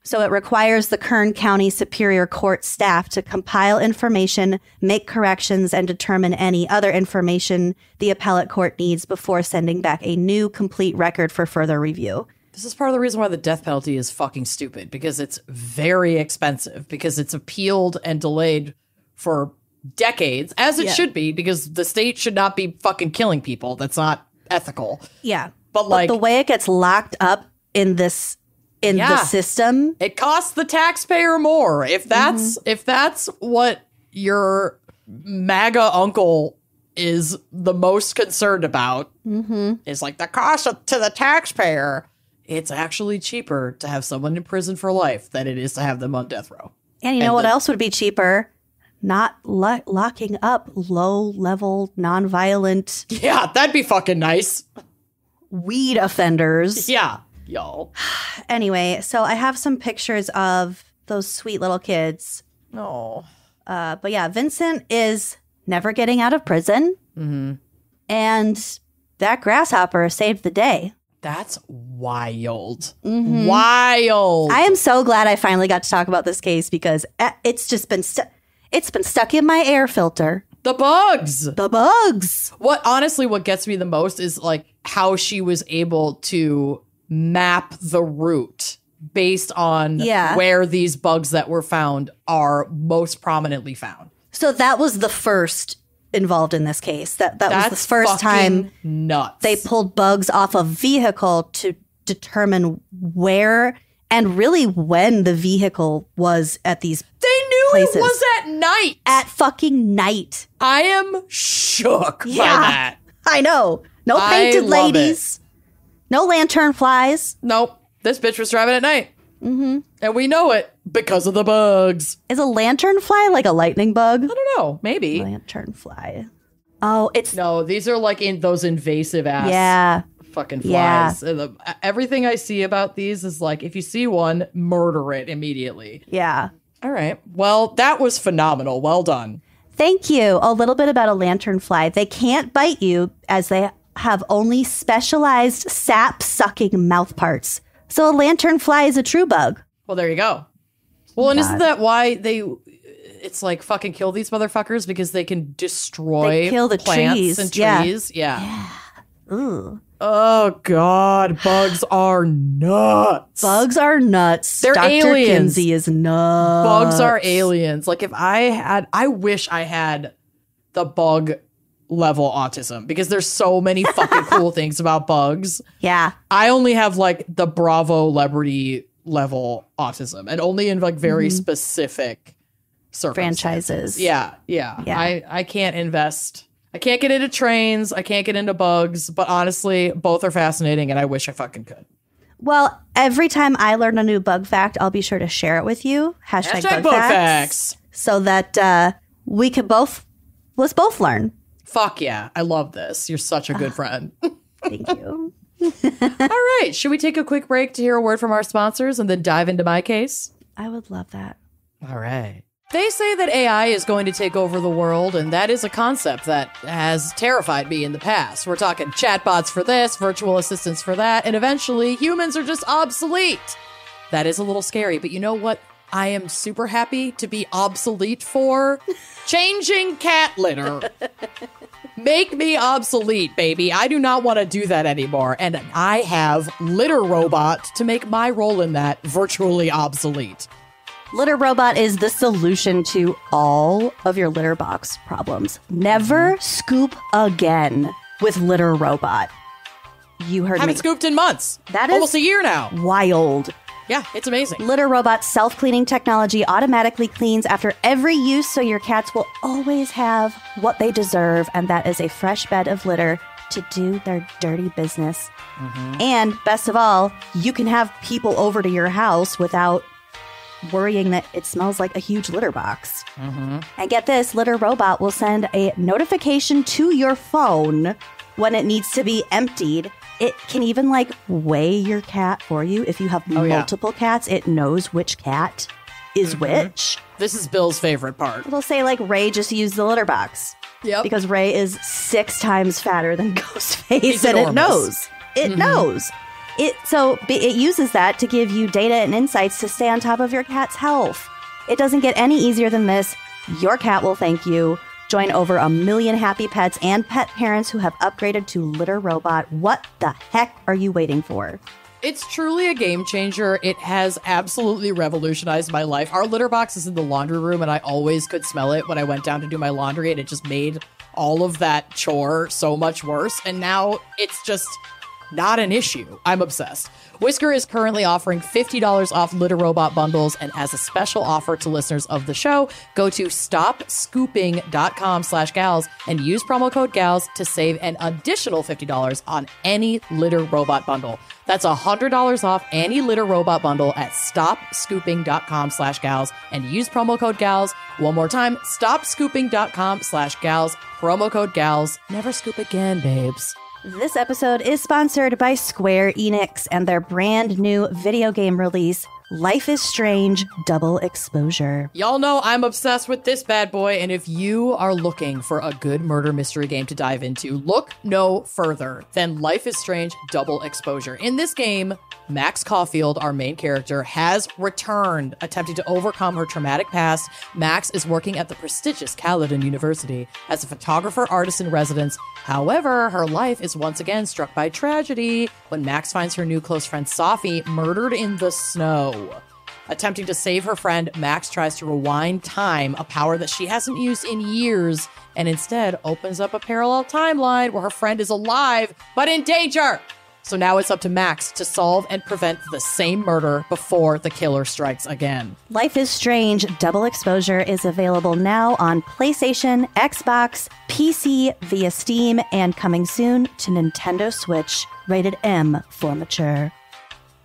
[SPEAKER 1] So it requires the Kern County Superior Court staff to compile information, make corrections, and determine any other information the appellate court needs before sending back a new complete record for further review.
[SPEAKER 2] This is part of the reason why the death penalty is fucking stupid, because it's very expensive, because it's appealed and delayed for decades, as it should be, because the state should not be fucking killing people. That's not ethical.
[SPEAKER 1] Yeah.
[SPEAKER 2] But like
[SPEAKER 1] the way it gets locked up in this in the system.
[SPEAKER 2] It costs the taxpayer more. If that's what your MAGA uncle is the most concerned about, is like the cost to the taxpayer. It's actually cheaper to have someone in prison for life than it is to have them on death row.
[SPEAKER 1] And you know what else would be cheaper? Not locking up low-level, nonviolent...
[SPEAKER 2] Yeah, that'd be fucking nice.
[SPEAKER 1] Weed offenders.
[SPEAKER 2] Yeah, y'all.
[SPEAKER 1] Anyway, so I have some pictures of those sweet little kids.
[SPEAKER 2] Oh.
[SPEAKER 1] But yeah, Vincent is never getting out of prison. And that grasshopper saved the day.
[SPEAKER 2] That's wild. Wild.
[SPEAKER 1] I am so glad I finally got to talk about this case because it's just been stuck in my air filter.
[SPEAKER 2] The bugs.
[SPEAKER 1] The bugs.
[SPEAKER 2] What gets me the most is like how she was able to map the route based on where these bugs that were found are most prominently found.
[SPEAKER 1] So that was the first involved in this case. That was the first time
[SPEAKER 2] nuts.
[SPEAKER 1] They pulled bugs off a vehicle to determine where and really when the vehicle was at these places.
[SPEAKER 2] It was at night.
[SPEAKER 1] At fucking night.
[SPEAKER 2] I am shook by that.
[SPEAKER 1] I know. No painted ladies. No lantern flies.
[SPEAKER 2] Nope. This bitch was driving at night. And we know it because of the bugs.
[SPEAKER 1] Is a lantern fly like a lightning bug?
[SPEAKER 2] I don't know. Maybe.
[SPEAKER 1] Lantern fly. Oh, it's...
[SPEAKER 2] No, these are like in those invasive ass fucking flies.
[SPEAKER 1] Yeah.
[SPEAKER 2] Everything I see about these is like, if you see one, murder it immediately.
[SPEAKER 1] Yeah.
[SPEAKER 2] All right. Well, that was phenomenal. Well done.
[SPEAKER 1] Thank you. A little bit about a lantern fly. They can't bite you as they have only specialized sap-sucking mouth parts. So a lantern fly is a true bug.
[SPEAKER 2] Well, there you go. Well, and isn't that why it's like fucking kill these motherfuckers because they can destroy
[SPEAKER 1] kill the
[SPEAKER 2] plants
[SPEAKER 1] trees.
[SPEAKER 2] and trees? Yeah.
[SPEAKER 1] Ooh.
[SPEAKER 2] Oh, God. Bugs are nuts.
[SPEAKER 1] Bugs are nuts.
[SPEAKER 2] They're
[SPEAKER 1] Dr.
[SPEAKER 2] aliens.
[SPEAKER 1] Kinsey is nuts.
[SPEAKER 2] Bugs are aliens. Like if I wish I had the bug level autism because there's so many fucking cool things about bugs.
[SPEAKER 1] Yeah.
[SPEAKER 2] I only have like the Bravo celebrity level autism and only in like very specific circumstances.
[SPEAKER 1] Franchises.
[SPEAKER 2] Yeah. I can't invest. I can't get into trains. I can't get into bugs. But honestly, both are fascinating and I wish I fucking could.
[SPEAKER 1] Well, every time I learn a new bug fact, I'll be sure to share it with you. Hashtag bug facts. So that let's both learn.
[SPEAKER 2] Fuck yeah. I love this. You're such a good friend.
[SPEAKER 1] Thank you.
[SPEAKER 2] All right. Should we take a quick break to hear a word from our sponsors and then dive into my case?
[SPEAKER 1] I would love that.
[SPEAKER 2] All right. They say that AI is going to take over the world, and that is a concept that has terrified me in the past. We're talking chatbots for this, virtual assistants for that, and eventually humans are just obsolete. That is a little scary, but you know what I am super happy to be obsolete for? Changing cat litter. Make me obsolete, baby. I do not want to do that anymore, and I have Litter Robot to make my role in that virtually obsolete.
[SPEAKER 1] Litter Robot is the solution to all of your litter box problems. Never scoop again with Litter Robot. You heard me.
[SPEAKER 2] Haven't scooped in months.
[SPEAKER 1] That is
[SPEAKER 2] almost a year now.
[SPEAKER 1] Wild.
[SPEAKER 2] Yeah, it's amazing.
[SPEAKER 1] Litter Robot's self-cleaning technology automatically cleans after every use, so your cats will always have what they deserve, and that is a fresh bed of litter to do their dirty business. And best of all, you can have people over to your house without worrying that it smells like a huge litter box. And get this, Litter Robot will send a notification to your phone when it needs to be emptied. It can even like weigh your cat for you. If you have multiple cats, it knows which cat is which.
[SPEAKER 2] This is Bill's favorite part.
[SPEAKER 1] It'll say like Ray just used the litter box.
[SPEAKER 2] Yep.
[SPEAKER 1] Because Ray is 6 times fatter than Ghostface.
[SPEAKER 2] He's
[SPEAKER 1] and
[SPEAKER 2] enormous.
[SPEAKER 1] It knows. It knows. It uses that to give you data and insights to stay on top of your cat's health. It doesn't get any easier than this. Your cat will thank you. Join over 1 million happy pets and pet parents who have upgraded to Litter Robot. What the heck are you waiting for?
[SPEAKER 2] It's truly a game changer. It has absolutely revolutionized my life. Our litter box is in the laundry room, and I always could smell it when I went down to do my laundry, and it just made all of that chore so much worse. And now it's just not an issue. I'm obsessed. Whisker is currently offering $50 off Litter Robot bundles, and as a special offer to listeners of the show, go to stopscooping.com/gals and use promo code GALS to save an additional $50 on any Litter Robot bundle. That's $100 off any Litter Robot bundle at stopscooping.com/gals and use promo code GALS. One more time, stopscooping.com/gals, promo code GALS. Never scoop again, babes.
[SPEAKER 1] This episode is sponsored by Square Enix and their brand new video game release, Life is Strange Double Exposure.
[SPEAKER 2] Y'all know I'm obsessed with this bad boy, and if you are looking for a good murder mystery game to dive into, look no further than Life is Strange Double Exposure. In this game, Max Caulfield, our main character, has returned, attempting to overcome her traumatic past. Max is working at the prestigious Caledon University as a photographer artist in residence. However, her life is once again struck by tragedy when Max finds her new close friend Sophie murdered in the snow. Attempting to save her friend, Max tries to rewind time, a power that she hasn't used in years, and instead opens up a parallel timeline where her friend is alive but in danger. So now it's up to Max to solve and prevent the same murder before the killer strikes again.
[SPEAKER 1] Life is Strange Double Exposure is available now on PlayStation, Xbox, PC, via Steam, and coming soon to Nintendo Switch, rated M for mature.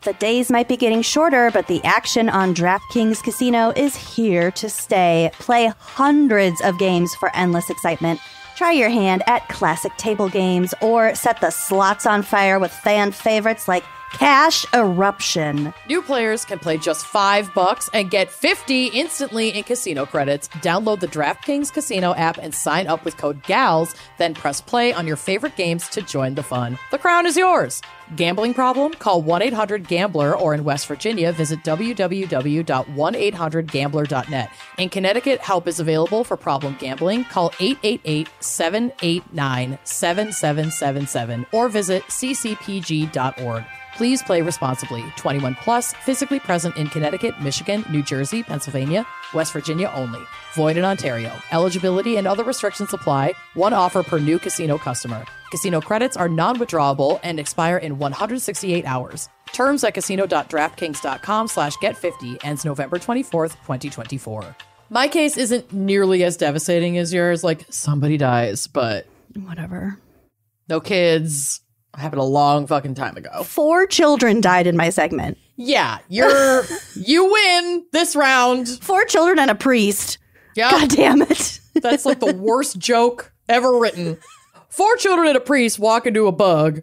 [SPEAKER 1] The days might be getting shorter, but the action on DraftKings Casino is here to stay. Play hundreds of games for endless excitement. Try your hand at classic table games or set the slots on fire with fan favorites like Cash Eruption.
[SPEAKER 2] New players can play just $5 and get $50 instantly in casino credits. Download the DraftKings Casino app and sign up with code GALS, then press play on your favorite games to join the fun. The crown is yours. Gambling problem? Call 1-800-GAMBLER, or in West Virginia, visit www.1800gambler.net. In Connecticut, help is available for problem gambling. Call 888-789-7777 or visit ccpg.org. Please play responsibly. 21 plus, physically present in Connecticut, Michigan, New Jersey, Pennsylvania, West Virginia only. Void in Ontario. Eligibility and other restrictions apply. One offer per new casino customer. Casino credits are non-withdrawable and expire in 168 hours. Terms at casino.draftkings.com/get50 ends November 24th, 2024. My case isn't nearly as devastating as yours. Like, somebody dies, but
[SPEAKER 1] Whatever.
[SPEAKER 2] no kids. Happened a long fucking time ago.
[SPEAKER 1] 4 children died in my segment.
[SPEAKER 2] Yeah, you win this round.
[SPEAKER 1] 4 children and a priest.
[SPEAKER 2] Yep.
[SPEAKER 1] God damn it.
[SPEAKER 2] That's like the worst joke ever written. 4 children and a priest walk into a bug.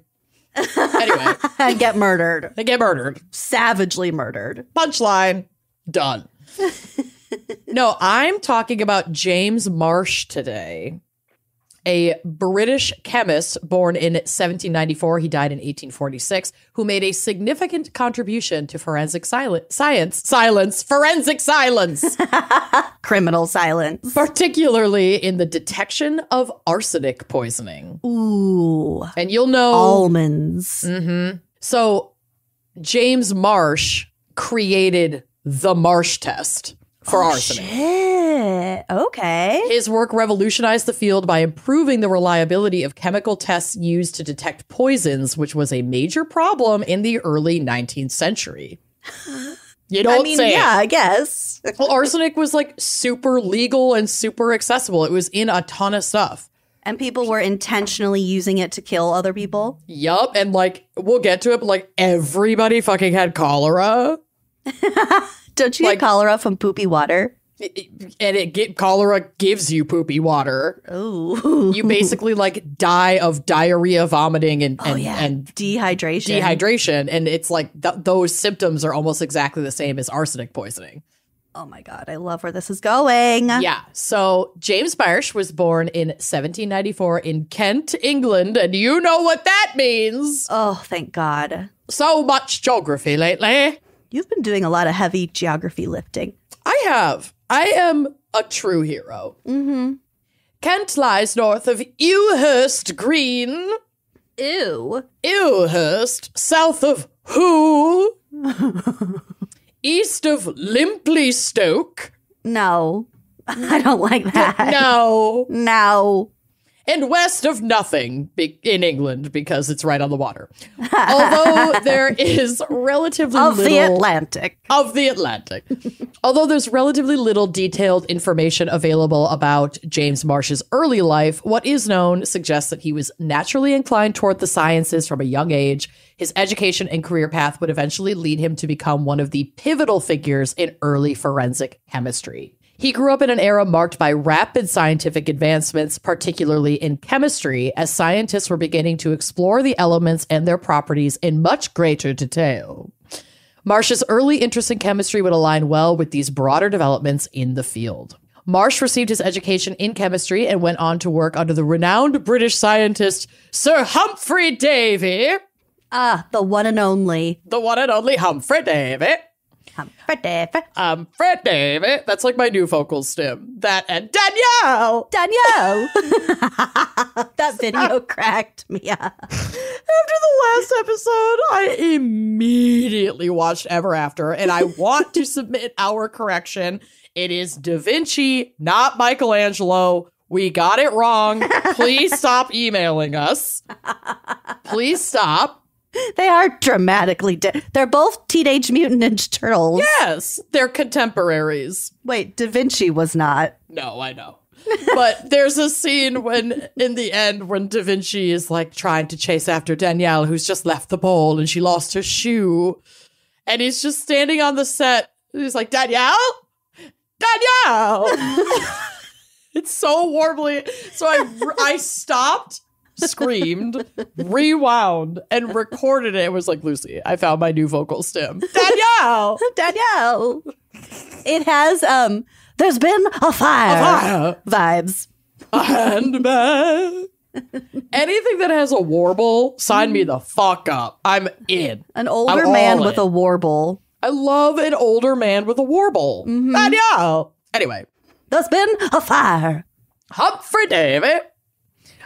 [SPEAKER 2] Anyway.
[SPEAKER 1] And get murdered.
[SPEAKER 2] They get murdered.
[SPEAKER 1] Savagely murdered.
[SPEAKER 2] Punchline. Done. No, I'm talking about James Marsh today. A British chemist born in 1794, he died in 1846, who made a significant contribution to forensic
[SPEAKER 1] Criminal silence.
[SPEAKER 2] Particularly in the detection of arsenic poisoning.
[SPEAKER 1] Ooh.
[SPEAKER 2] And you'll know...
[SPEAKER 1] Almonds.
[SPEAKER 2] Mm-hmm. So James Marsh created the Marsh test for arsenic.
[SPEAKER 1] Shit. Okay.
[SPEAKER 2] His work revolutionized the field by improving the reliability of chemical tests used to detect poisons, which was a major problem in the early 19th century. You don't say.
[SPEAKER 1] Yeah, I guess.
[SPEAKER 2] Well, arsenic was like super legal and super accessible. It was in a ton of stuff.
[SPEAKER 1] And people were intentionally using it to kill other people?
[SPEAKER 2] Yup. And like, we'll get to it, but like everybody fucking had cholera.
[SPEAKER 1] Don't you get cholera from poopy water?
[SPEAKER 2] Cholera gives you poopy water.
[SPEAKER 1] Oh,
[SPEAKER 2] you basically like die of diarrhea, vomiting, and
[SPEAKER 1] dehydration.
[SPEAKER 2] And it's like those symptoms are almost exactly the same as arsenic poisoning.
[SPEAKER 1] Oh my God, I love where this is going.
[SPEAKER 2] Yeah. So James Marsh was born in 1794 in Kent, England, and you know what that means.
[SPEAKER 1] Oh, thank God.
[SPEAKER 2] So much geography lately.
[SPEAKER 1] You've been doing a lot of heavy geography lifting.
[SPEAKER 2] I have. I am a true hero.
[SPEAKER 1] Mm-hmm.
[SPEAKER 2] Kent lies north of Ewhurst Green.
[SPEAKER 1] Ew.
[SPEAKER 2] Ewhurst, south of Who. East of Limpley Stoke.
[SPEAKER 1] No. I don't like that.
[SPEAKER 2] No.
[SPEAKER 1] No.
[SPEAKER 2] and west of nothing in England because it's right on the water. Although there is relatively
[SPEAKER 1] Of
[SPEAKER 2] little...
[SPEAKER 1] the Atlantic.
[SPEAKER 2] Of the Atlantic. Although there's relatively little detailed information available about James Marsh's early life, what is known suggests that he was naturally inclined toward the sciences from a young age. His education and career path would eventually lead him to become one of the pivotal figures in early forensic chemistry. He grew up in an era marked by rapid scientific advancements, particularly in chemistry, as scientists were beginning to explore the elements and their properties in much greater detail. Marsh's early interest in chemistry would align well with these broader developments in the field. Marsh received his education in chemistry and went on to work under the renowned British scientist Sir Humphrey Davy.
[SPEAKER 1] Ah, the one and only.
[SPEAKER 2] The one and only Humphrey Davy.
[SPEAKER 1] Humphrey Davy.
[SPEAKER 2] Humphrey Davy. That's like my new vocal stim. That and Danielle.
[SPEAKER 1] Danielle. That video cracked me up.
[SPEAKER 2] After the last episode, I immediately watched Ever After, and I want to submit our correction. It is Da Vinci, not Michelangelo. We got it wrong. Please stop emailing us. Please stop.
[SPEAKER 1] They are dramatically they're both Teenage Mutant Ninja Turtles.
[SPEAKER 2] Yes, they're contemporaries.
[SPEAKER 1] Wait, Da Vinci was not.
[SPEAKER 2] No, I know. But there's a scene when, in the end, when Da Vinci is like trying to chase after Danielle, who's just left the ball and she lost her shoe. And he's just standing on the set. He's like, Danielle? Danielle! It's so warmly. So I stopped, screamed, rewound, and recorded it. It was like, Lucy, I found my new vocal stim. Danielle!
[SPEAKER 1] Danielle! It has, there's been a fire. Vibes.
[SPEAKER 2] A handbag. Anything that has a warble, sign me the fuck up. I'm in.
[SPEAKER 1] An older man with a warble.
[SPEAKER 2] I love an older man with a warble.
[SPEAKER 1] Mm-hmm.
[SPEAKER 2] Danielle! Anyway.
[SPEAKER 1] There's been a fire.
[SPEAKER 2] Humphrey Davy.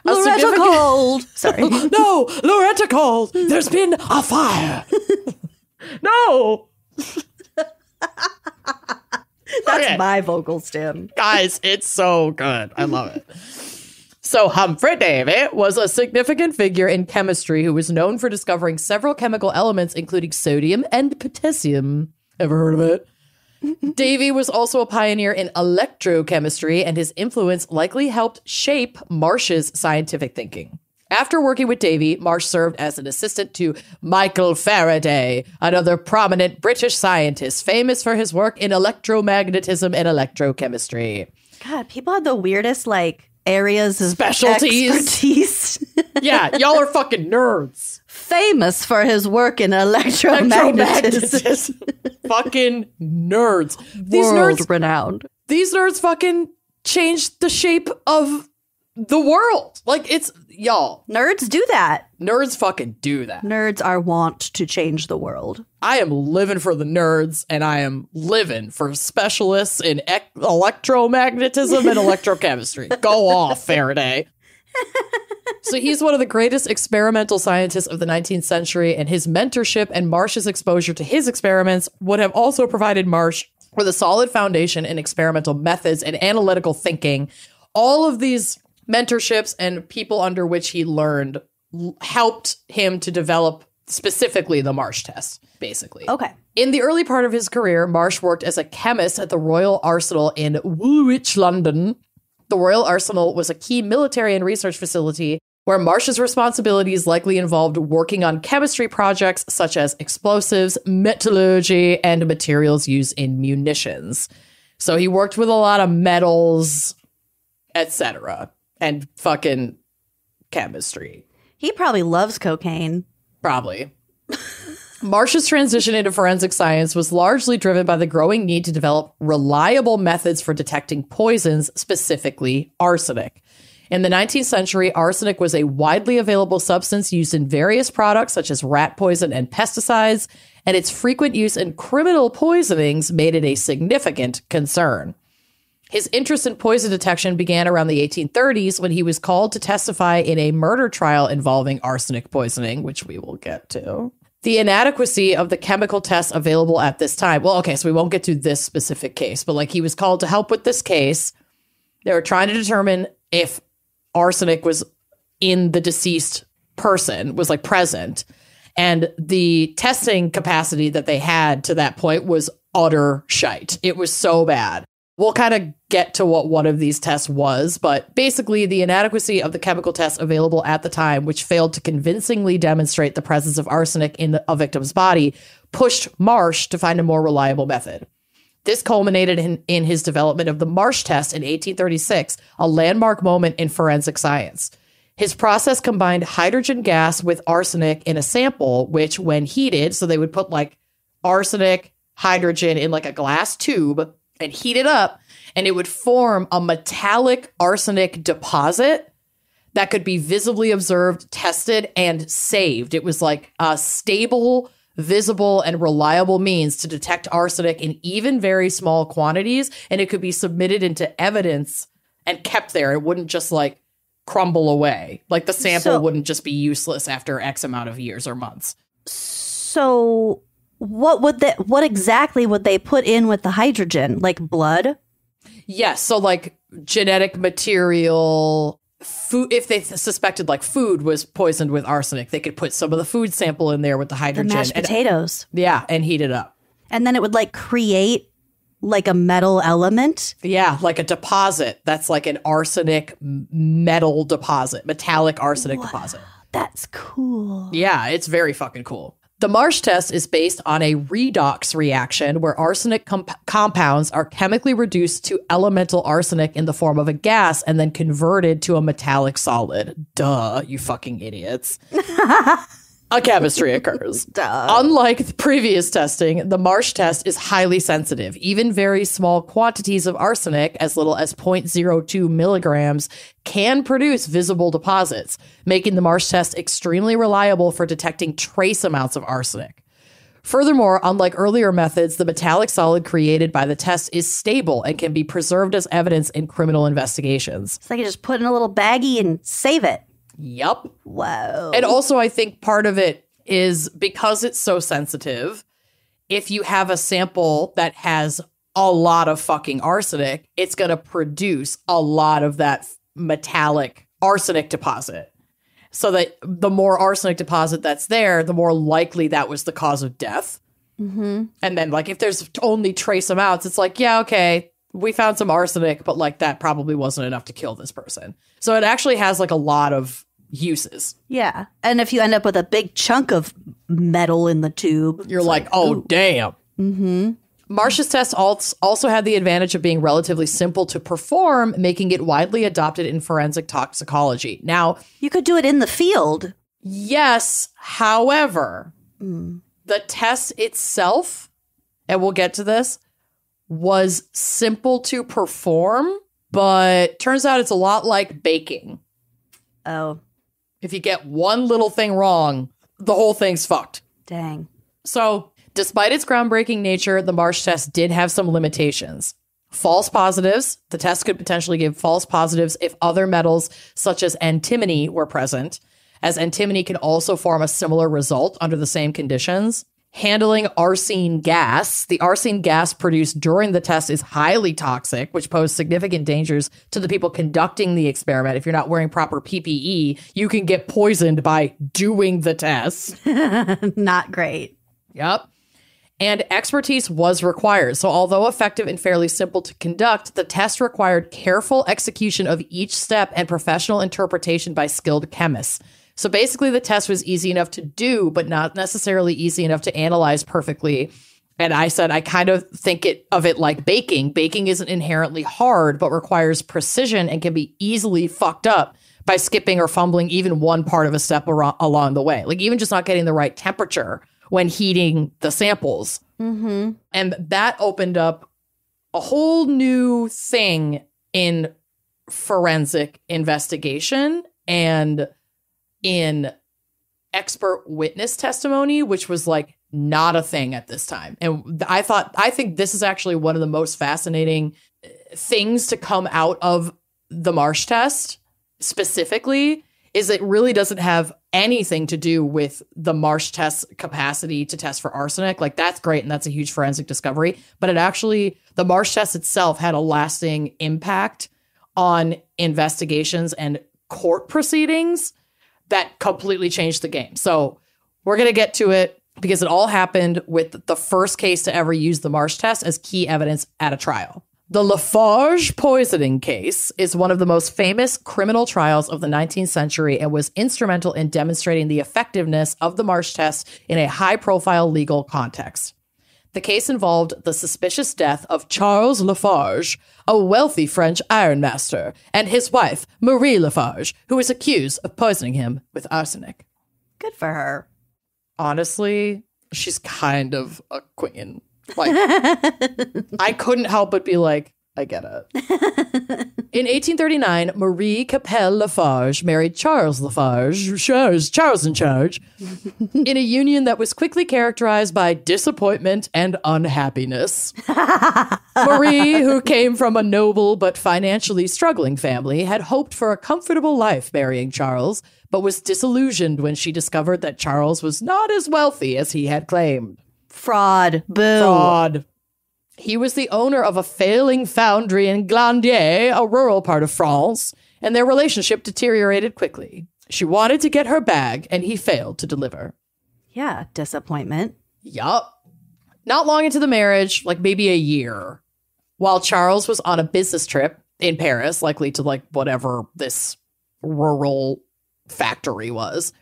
[SPEAKER 1] Loretta called. Sorry.
[SPEAKER 2] No, Loretta called. There's been a fire. No.
[SPEAKER 1] That's
[SPEAKER 2] Okay.
[SPEAKER 1] my vocal stem.
[SPEAKER 2] Guys, it's so good. I love it. So Humphrey Davy was a significant figure in chemistry who was known for discovering several chemical elements, including sodium and potassium. Ever heard of it? Davy was also a pioneer in electrochemistry, and his influence likely helped shape Marsh's scientific thinking. After working with Davy, Marsh served as an assistant to Michael Faraday, another prominent British scientist famous for his work in electromagnetism and electrochemistry.
[SPEAKER 1] God, people have the weirdest, areas of
[SPEAKER 2] Specialties.
[SPEAKER 1] expertise.
[SPEAKER 2] Yeah, y'all are fucking nerds.
[SPEAKER 1] Famous for his work in electromagnetism.
[SPEAKER 2] Fucking nerds.
[SPEAKER 1] World renowned.
[SPEAKER 2] These nerds fucking changed the shape of the world. Y'all.
[SPEAKER 1] Nerds do that.
[SPEAKER 2] Nerds fucking do that.
[SPEAKER 1] Nerds are wont to change the world.
[SPEAKER 2] I am living for the nerds, and I am living for specialists in electromagnetism and electrochemistry. Go off, Faraday. So he's one of the greatest experimental scientists of the 19th century, and his mentorship and Marsh's exposure to his experiments would have also provided Marsh with a solid foundation in experimental methods and analytical thinking. All of these mentorships and people under which he learned helped him to develop specifically the Marsh test, basically.
[SPEAKER 1] Okay.
[SPEAKER 2] In the early part of his career, Marsh worked as a chemist at the Royal Arsenal in Woolwich, London. The Royal Arsenal was a key military and research facility where Marsh's responsibilities likely involved working on chemistry projects such as explosives, metallurgy, and materials used in munitions. So he worked with a lot of metals, etc., and fucking chemistry.
[SPEAKER 1] He probably loves cocaine.
[SPEAKER 2] Probably. Marsh's transition into forensic science was largely driven by the growing need to develop reliable methods for detecting poisons, specifically arsenic. In the 19th century, arsenic was a widely available substance used in various products such as rat poison and pesticides, and its frequent use in criminal poisonings made it a significant concern. His interest in poison detection began around the 1830s when he was called to testify in a murder trial involving arsenic poisoning, which we will get to. The inadequacy of the chemical tests available at this time. Well, okay, so we won't get to this specific case, but he was called to help with this case. They were trying to determine if arsenic was in the deceased person, was like present. And the testing capacity that they had to that point was utter shite. It was so bad. We'll kind of get to what one of these tests was, but basically the inadequacy of the chemical tests available at the time, which failed to convincingly demonstrate the presence of arsenic in a victim's body, pushed Marsh to find a more reliable method. This culminated in his development of the Marsh test in 1836, a landmark moment in forensic science. His process combined hydrogen gas with arsenic in a sample, which when heated, so they would put like arsenic, hydrogen in like a glass tube and heat it up, and it would form a metallic arsenic deposit that could be visibly observed, tested, and saved. It was like a stable, visible, and reliable means to detect arsenic in even very small quantities, and it could be submitted into evidence and kept there. It wouldn't just like crumble away. Like the sample wouldn't just be useless after X amount of years or months.
[SPEAKER 1] So what exactly would they put in with the hydrogen? Like blood?
[SPEAKER 2] Yes. So like genetic material, food. If they suspected like food was poisoned with arsenic, they could put some of the food sample in there with the hydrogen.
[SPEAKER 1] The mashed potatoes.
[SPEAKER 2] And heat it up.
[SPEAKER 1] And then it would like create like a metal element?
[SPEAKER 2] Yeah, like a deposit that's like an arsenic metal deposit, metallic arsenic deposit.
[SPEAKER 1] That's cool.
[SPEAKER 2] Yeah, it's very fucking cool. The Marsh test is based on a redox reaction where arsenic compounds are chemically reduced to elemental arsenic in the form of a gas and then converted to a metallic solid. Duh, you fucking idiots. A chemistry occurs. Unlike the previous testing, the Marsh test is highly sensitive. Even very small quantities of arsenic, as little as 0.02 milligrams, can produce visible deposits, making the Marsh test extremely reliable for detecting trace amounts of arsenic. Furthermore, unlike earlier methods, the metallic solid created by the test is stable and can be preserved as evidence in criminal investigations.
[SPEAKER 1] So I can just put in a little baggie and save it.
[SPEAKER 2] Yep.
[SPEAKER 1] Whoa.
[SPEAKER 2] And also, I think part of it is because it's so sensitive, if you have a sample that has a lot of fucking arsenic, it's going to produce a lot of that metallic arsenic deposit. So that the more arsenic deposit that's there, the more likely that was the cause of death. Mm-hmm. And then, like, if there's only trace amounts, it's like, yeah, okay, we found some arsenic, but like that probably wasn't enough to kill this person. So it actually has like a lot of uses.
[SPEAKER 1] Yeah. And if you end up with a big chunk of metal in the tube,
[SPEAKER 2] you're like, oh, ooh, damn.
[SPEAKER 1] Mm-hmm.
[SPEAKER 2] Marsh's test also had the advantage of being relatively simple to perform, making it widely adopted in forensic toxicology. Now,
[SPEAKER 1] you could do it in the field.
[SPEAKER 2] Yes. However, the test itself, and we'll get to this, was simple to perform, but turns out it's a lot like baking.
[SPEAKER 1] Oh.
[SPEAKER 2] If you get one little thing wrong, the whole thing's fucked.
[SPEAKER 1] Dang.
[SPEAKER 2] So, despite its groundbreaking nature, the Marsh test did have some limitations. False positives. The test could potentially give false positives if other metals, such as antimony, were present, as antimony can also form a similar result under the same conditions. Handling arsine gas. The arsine gas produced during the test is highly toxic, which posed significant dangers to the people conducting the experiment. If you're not wearing proper PPE, you can get poisoned by doing the test.
[SPEAKER 1] Not great.
[SPEAKER 2] Yep. And expertise was required. So although effective and fairly simple to conduct, the test required careful execution of each step and professional interpretation by skilled chemists. So basically the test was easy enough to do, but not necessarily easy enough to analyze perfectly. And I said, I kind of think of it like baking. Baking isn't inherently hard, but requires precision and can be easily fucked up by skipping or fumbling even one part of a step along the way. Like even just not getting the right temperature when heating the samples.
[SPEAKER 1] Mm-hmm.
[SPEAKER 2] And that opened up a whole new thing in forensic investigation and in expert witness testimony, which was like not a thing at this time. And I think this is actually one of the most fascinating things to come out of the Marsh test specifically, is it really doesn't have anything to do with the Marsh test capacity to test for arsenic. Like that's great. And that's a huge forensic discovery, but the Marsh test itself had a lasting impact on investigations and court proceedings that completely changed the game. So we're going to get to it because it all happened with the first case to ever use the Marsh test as key evidence at a trial. The Lafarge poisoning case is one of the most famous criminal trials of the 19th century and was instrumental in demonstrating the effectiveness of the Marsh test in a high-profile legal context. The case involved the suspicious death of Charles Lafarge, a wealthy French ironmaster, and his wife, Marie Lafarge, who was accused of poisoning him with arsenic.
[SPEAKER 1] Good for her.
[SPEAKER 2] Honestly, she's kind of a queen. Like, I couldn't help but be like, I get it. In 1839, Marie Capelle Lafarge married Charles Lafarge, Charles in charge, in a union that was quickly characterized by disappointment and unhappiness. Marie, who came from a noble but financially struggling family, had hoped for a comfortable life marrying Charles, but was disillusioned when she discovered that Charles was not as wealthy as he had claimed.
[SPEAKER 1] Fraud. Boo.
[SPEAKER 2] Fraud. He was the owner of a failing foundry in Glandier, a rural part of France, and their relationship deteriorated quickly. She wanted to get her bag, and he failed to deliver.
[SPEAKER 1] Yeah, disappointment.
[SPEAKER 2] Yup. Not long into the marriage, like maybe a year, while Charles was on a business trip in Paris, likely to like whatever this rural factory was,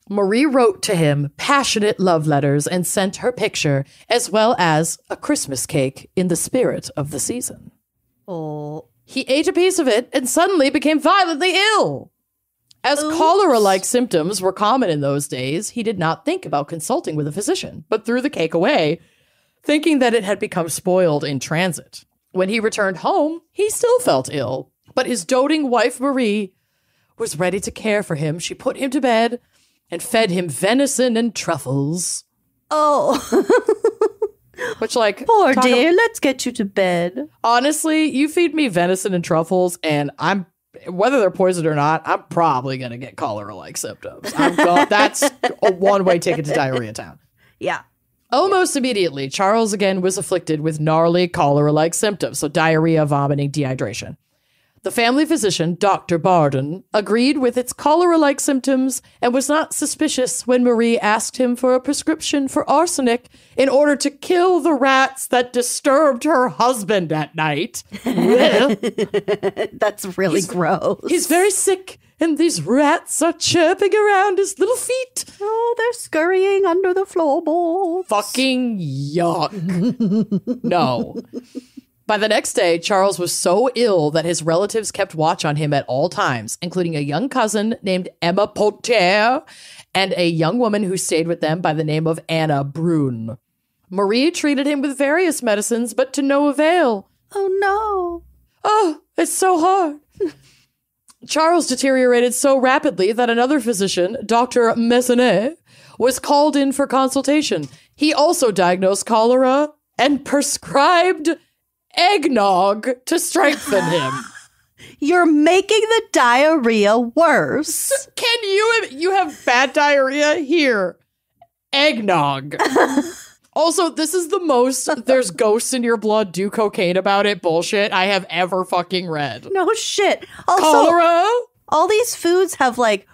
[SPEAKER 2] Marie wrote to him passionate love letters and sent her picture, as well as a Christmas cake in the spirit of the season.
[SPEAKER 1] Oh.
[SPEAKER 2] He ate a piece of it and suddenly became violently ill. As cholera-like symptoms were common in those days, he did not think about consulting with a physician, but threw the cake away, thinking that it had become spoiled in transit. When he returned home, he still felt ill, but his doting wife, Marie, was ready to care for him. She put him to bed and fed him venison and truffles.
[SPEAKER 1] Oh.
[SPEAKER 2] Which, like...
[SPEAKER 1] Poor dear, let's get you to bed.
[SPEAKER 2] Honestly, you feed me venison and truffles, and whether they're poisoned or not, I'm probably going to get cholera-like symptoms. That's a one-way ticket to diarrhea town.
[SPEAKER 1] Yeah.
[SPEAKER 2] Almost immediately, Charles again was afflicted with gnarly cholera-like symptoms, so diarrhea, vomiting, dehydration. The family physician, Dr. Barden, agreed with its cholera-like symptoms and was not suspicious when Marie asked him for a prescription for arsenic in order to kill the rats that disturbed her husband at night.
[SPEAKER 1] That's really gross.
[SPEAKER 2] He's very sick, and these rats are chirping around his little feet.
[SPEAKER 1] Oh, they're scurrying under the floorboards.
[SPEAKER 2] Fucking yuck. No. By the next day, Charles was so ill that his relatives kept watch on him at all times, including a young cousin named Emma Potier and a young woman who stayed with them by the name of Anna Brune. Marie treated him with various medicines, but to no avail.
[SPEAKER 1] Oh, no.
[SPEAKER 2] Oh, it's so hard. Charles deteriorated so rapidly that another physician, Dr. Messenet, was called in for consultation. He also diagnosed cholera and prescribed eggnog to strengthen him.
[SPEAKER 1] You're making the diarrhea worse.
[SPEAKER 2] Can you have bad diarrhea? Here. Eggnog. Also, this is the most there's ghosts in your blood, do cocaine about it bullshit I have ever fucking read.
[SPEAKER 1] No shit. Also,
[SPEAKER 2] cholera?
[SPEAKER 1] All these foods have like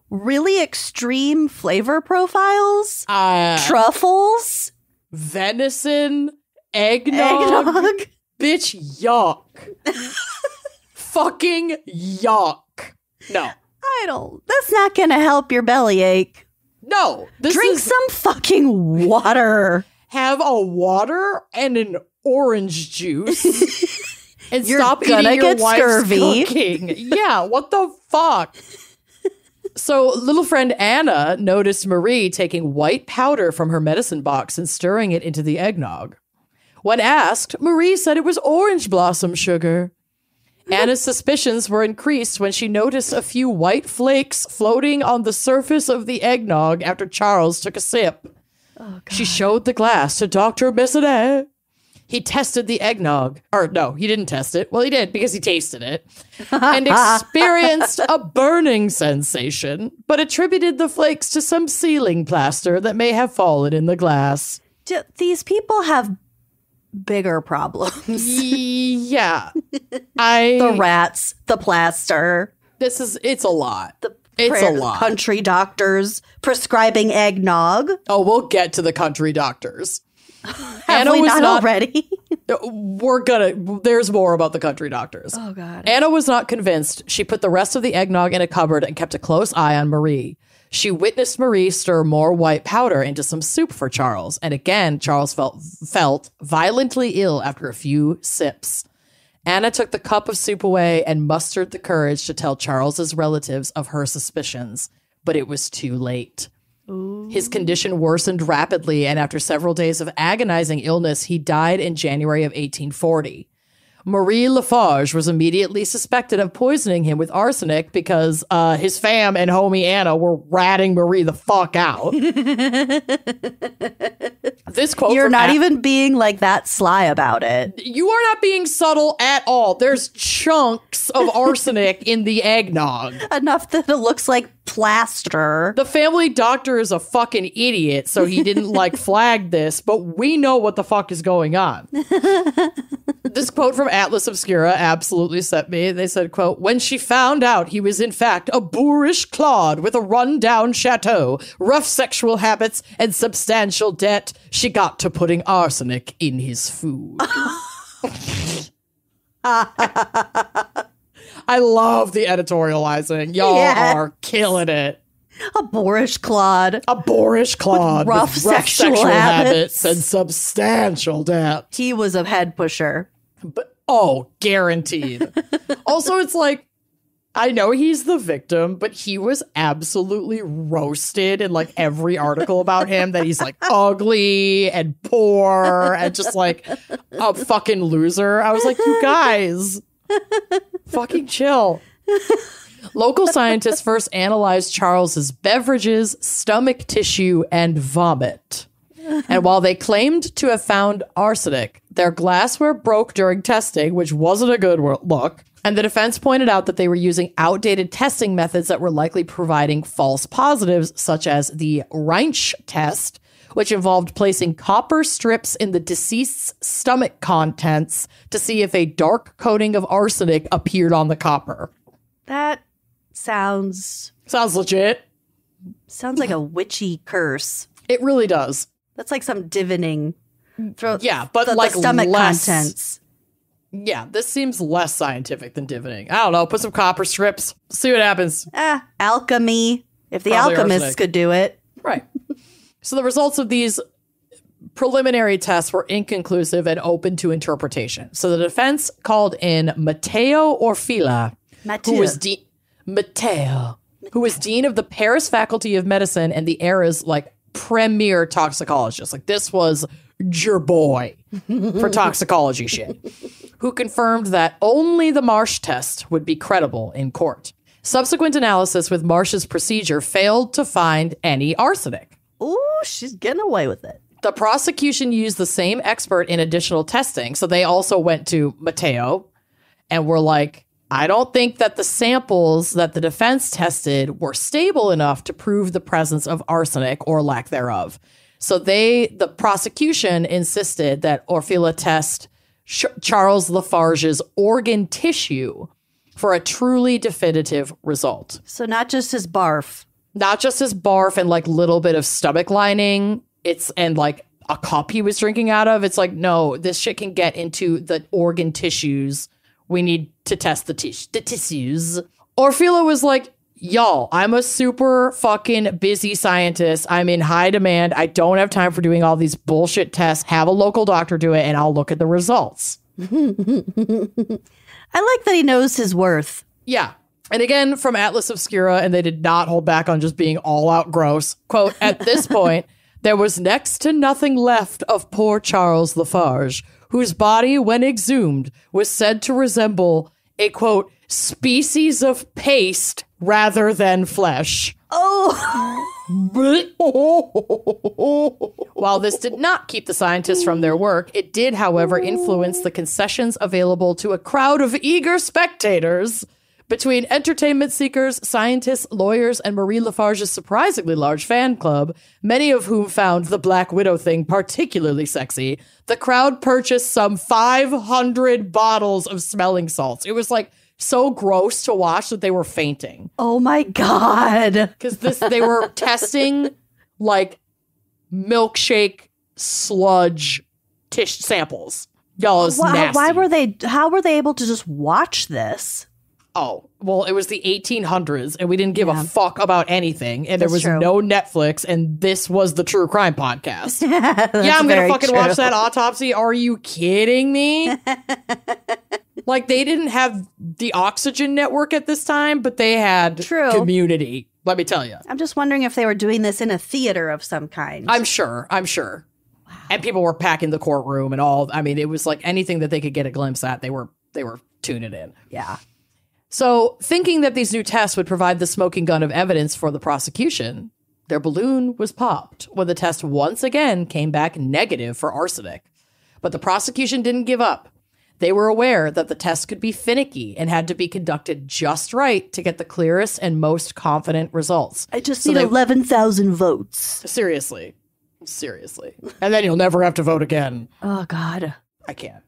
[SPEAKER 1] really extreme flavor profiles. Truffles.
[SPEAKER 2] Venison. Eggnog. Bitch, yuck. Fucking yuck. No.
[SPEAKER 1] That's not gonna help your bellyache.
[SPEAKER 2] No.
[SPEAKER 1] Drink some fucking water.
[SPEAKER 2] Have a water and an orange juice. And
[SPEAKER 1] You're
[SPEAKER 2] stop
[SPEAKER 1] gonna
[SPEAKER 2] eating your
[SPEAKER 1] get
[SPEAKER 2] wife's
[SPEAKER 1] scurvy.
[SPEAKER 2] cooking. Yeah, what the fuck? So little friend Anna noticed Marie taking white powder from her medicine box and stirring it into the eggnog. When asked, Marie said it was orange blossom sugar. Anna's suspicions were increased when she noticed a few white flakes floating on the surface of the eggnog after Charles took a sip.
[SPEAKER 1] Oh,
[SPEAKER 2] she showed the glass to Dr. Messenet. He tested the eggnog. Or no, he didn't test it. Well, he did because he tasted it. And experienced a burning sensation, but attributed the flakes to some ceiling plaster that may have fallen in the glass.
[SPEAKER 1] These people have bigger problems.
[SPEAKER 2] Yeah.
[SPEAKER 1] The rats, the plaster.
[SPEAKER 2] It's a lot. It's a lot.
[SPEAKER 1] Country doctors prescribing eggnog.
[SPEAKER 2] Oh, we'll get to the country doctors.
[SPEAKER 1] Have we not already?
[SPEAKER 2] There's more about the country doctors.
[SPEAKER 1] Oh, God.
[SPEAKER 2] Anna was not convinced. She put the rest of the eggnog in a cupboard and kept a close eye on Marie. She witnessed Marie stir more white powder into some soup for Charles. And again, Charles felt violently ill after a few sips. Anna took the cup of soup away and mustered the courage to tell Charles's relatives of her suspicions. But it was too late. Ooh. His condition worsened rapidly, and after several days of agonizing illness, he died in January of 1840. Marie Lafarge was immediately suspected of poisoning him with arsenic because his fam and homie Anna were ratting Marie the fuck out. This quote
[SPEAKER 1] You're not even being like that sly about it.
[SPEAKER 2] You are not being subtle at all. There's chunks of arsenic in the eggnog.
[SPEAKER 1] Enough that it looks like plaster.
[SPEAKER 2] The family doctor is a fucking idiot, so he didn't flag this, but we know what the fuck is going on. This quote from Atlas Obscura absolutely set me. They said, quote, "When she found out he was in fact a boorish clod with a run-down chateau, rough sexual habits, and substantial debt, she got to putting arsenic in his food." I love the editorializing. Y'all are killing it.
[SPEAKER 1] A boorish clod.
[SPEAKER 2] A boorish clod
[SPEAKER 1] with rough sexual habits
[SPEAKER 2] and substantial debt.
[SPEAKER 1] He was a head pusher.
[SPEAKER 2] But guaranteed. Also, it's like, I know he's the victim, but he was absolutely roasted in every article about him that he's ugly and poor and just a fucking loser. I was like, you guys, fucking chill. Local scientists first analyzed Charles's beverages, stomach tissue, and vomit. And while they claimed to have found arsenic, their glassware broke during testing, which wasn't a good look. And the defense pointed out that they were using outdated testing methods that were likely providing false positives, such as the Reinsch test, which involved placing copper strips in the deceased's stomach contents to see if a dark coating of arsenic appeared on the copper.
[SPEAKER 1] That sounds
[SPEAKER 2] legit.
[SPEAKER 1] Sounds like a witchy curse.
[SPEAKER 2] It really does.
[SPEAKER 1] That's like some divining.
[SPEAKER 2] But
[SPEAKER 1] the stomach contents.
[SPEAKER 2] Yeah, this seems less scientific than divining. I don't know. Put some copper strips. See what happens.
[SPEAKER 1] Alchemy. If the
[SPEAKER 2] Probably
[SPEAKER 1] alchemists
[SPEAKER 2] arsenic.
[SPEAKER 1] could do it.
[SPEAKER 2] Right. So the results of these preliminary tests were inconclusive and open to interpretation. So the defense called in Matteo Orfila, who was dean of the Paris Faculty of Medicine and the era's premier toxicologist. This was your boy for toxicology shit, who confirmed that only the Marsh test would be credible in court. Subsequent analysis with Marsh's procedure failed to find any arsenic.
[SPEAKER 1] Ooh, she's getting away with it.
[SPEAKER 2] The prosecution used the same expert in additional testing, so they also went to Matteo and were like, I don't think that the samples that the defense tested were stable enough to prove the presence of arsenic or lack thereof. So the prosecution insisted that Orfila test Charles Lafarge's organ tissue for a truly definitive result.
[SPEAKER 1] So not just his barf.
[SPEAKER 2] Not just his barf and little bit of stomach lining. And a cup he was drinking out of. It's no, this shit can get into the organ tissues. We need to test the tissues. Orfila was like, y'all, I'm a super fucking busy scientist. I'm in high demand. I don't have time for doing all these bullshit tests. Have a local doctor do it and I'll look at the results.
[SPEAKER 1] I like that he knows his worth.
[SPEAKER 2] Yeah. And again, from Atlas Obscura, and they did not hold back on just being all out gross. Quote, at this point, there was next to nothing left of poor Charles Lafarge, whose body, when exhumed, was said to resemble a, quote, species of paste rather than flesh.
[SPEAKER 1] Oh.
[SPEAKER 2] While this did not keep the scientists from their work, it did, however, influence the concessions available to a crowd of eager spectators. Between entertainment seekers, scientists, lawyers, and Marie Lafarge's surprisingly large fan club, many of whom found the Black Widow thing particularly sexy, the crowd purchased some 500 bottles of smelling salts. It was so gross to watch that they were fainting.
[SPEAKER 1] Oh my God.
[SPEAKER 2] Because they were testing like milkshake sludge samples. Y'all, is nasty.
[SPEAKER 1] How were they able to just watch this?
[SPEAKER 2] Oh, well, it was the 1800s and we didn't give a fuck about anything. And there was no Netflix and this was the true crime podcast. Yeah, I'm going to fucking watch that autopsy. Are you kidding me? Like, they didn't have the Oxygen Network at this time, but they had Community. Let me tell you.
[SPEAKER 1] I'm just wondering if they were doing this in a theater of some kind.
[SPEAKER 2] I'm sure. Wow. And people were packing the courtroom and all. I mean, it was like anything that they could get a glimpse at, they were tuning in.
[SPEAKER 1] Yeah.
[SPEAKER 2] So, thinking that these new tests would provide the smoking gun of evidence for the prosecution, their balloon was popped when the test once again came back negative for arsenic. But the prosecution didn't give up. They were aware that the test could be finicky and had to be conducted just right to get the clearest and most confident results.
[SPEAKER 1] I just need 11,000 votes.
[SPEAKER 2] Seriously. And then you'll never have to vote again.
[SPEAKER 1] Oh, God.
[SPEAKER 2] I can't.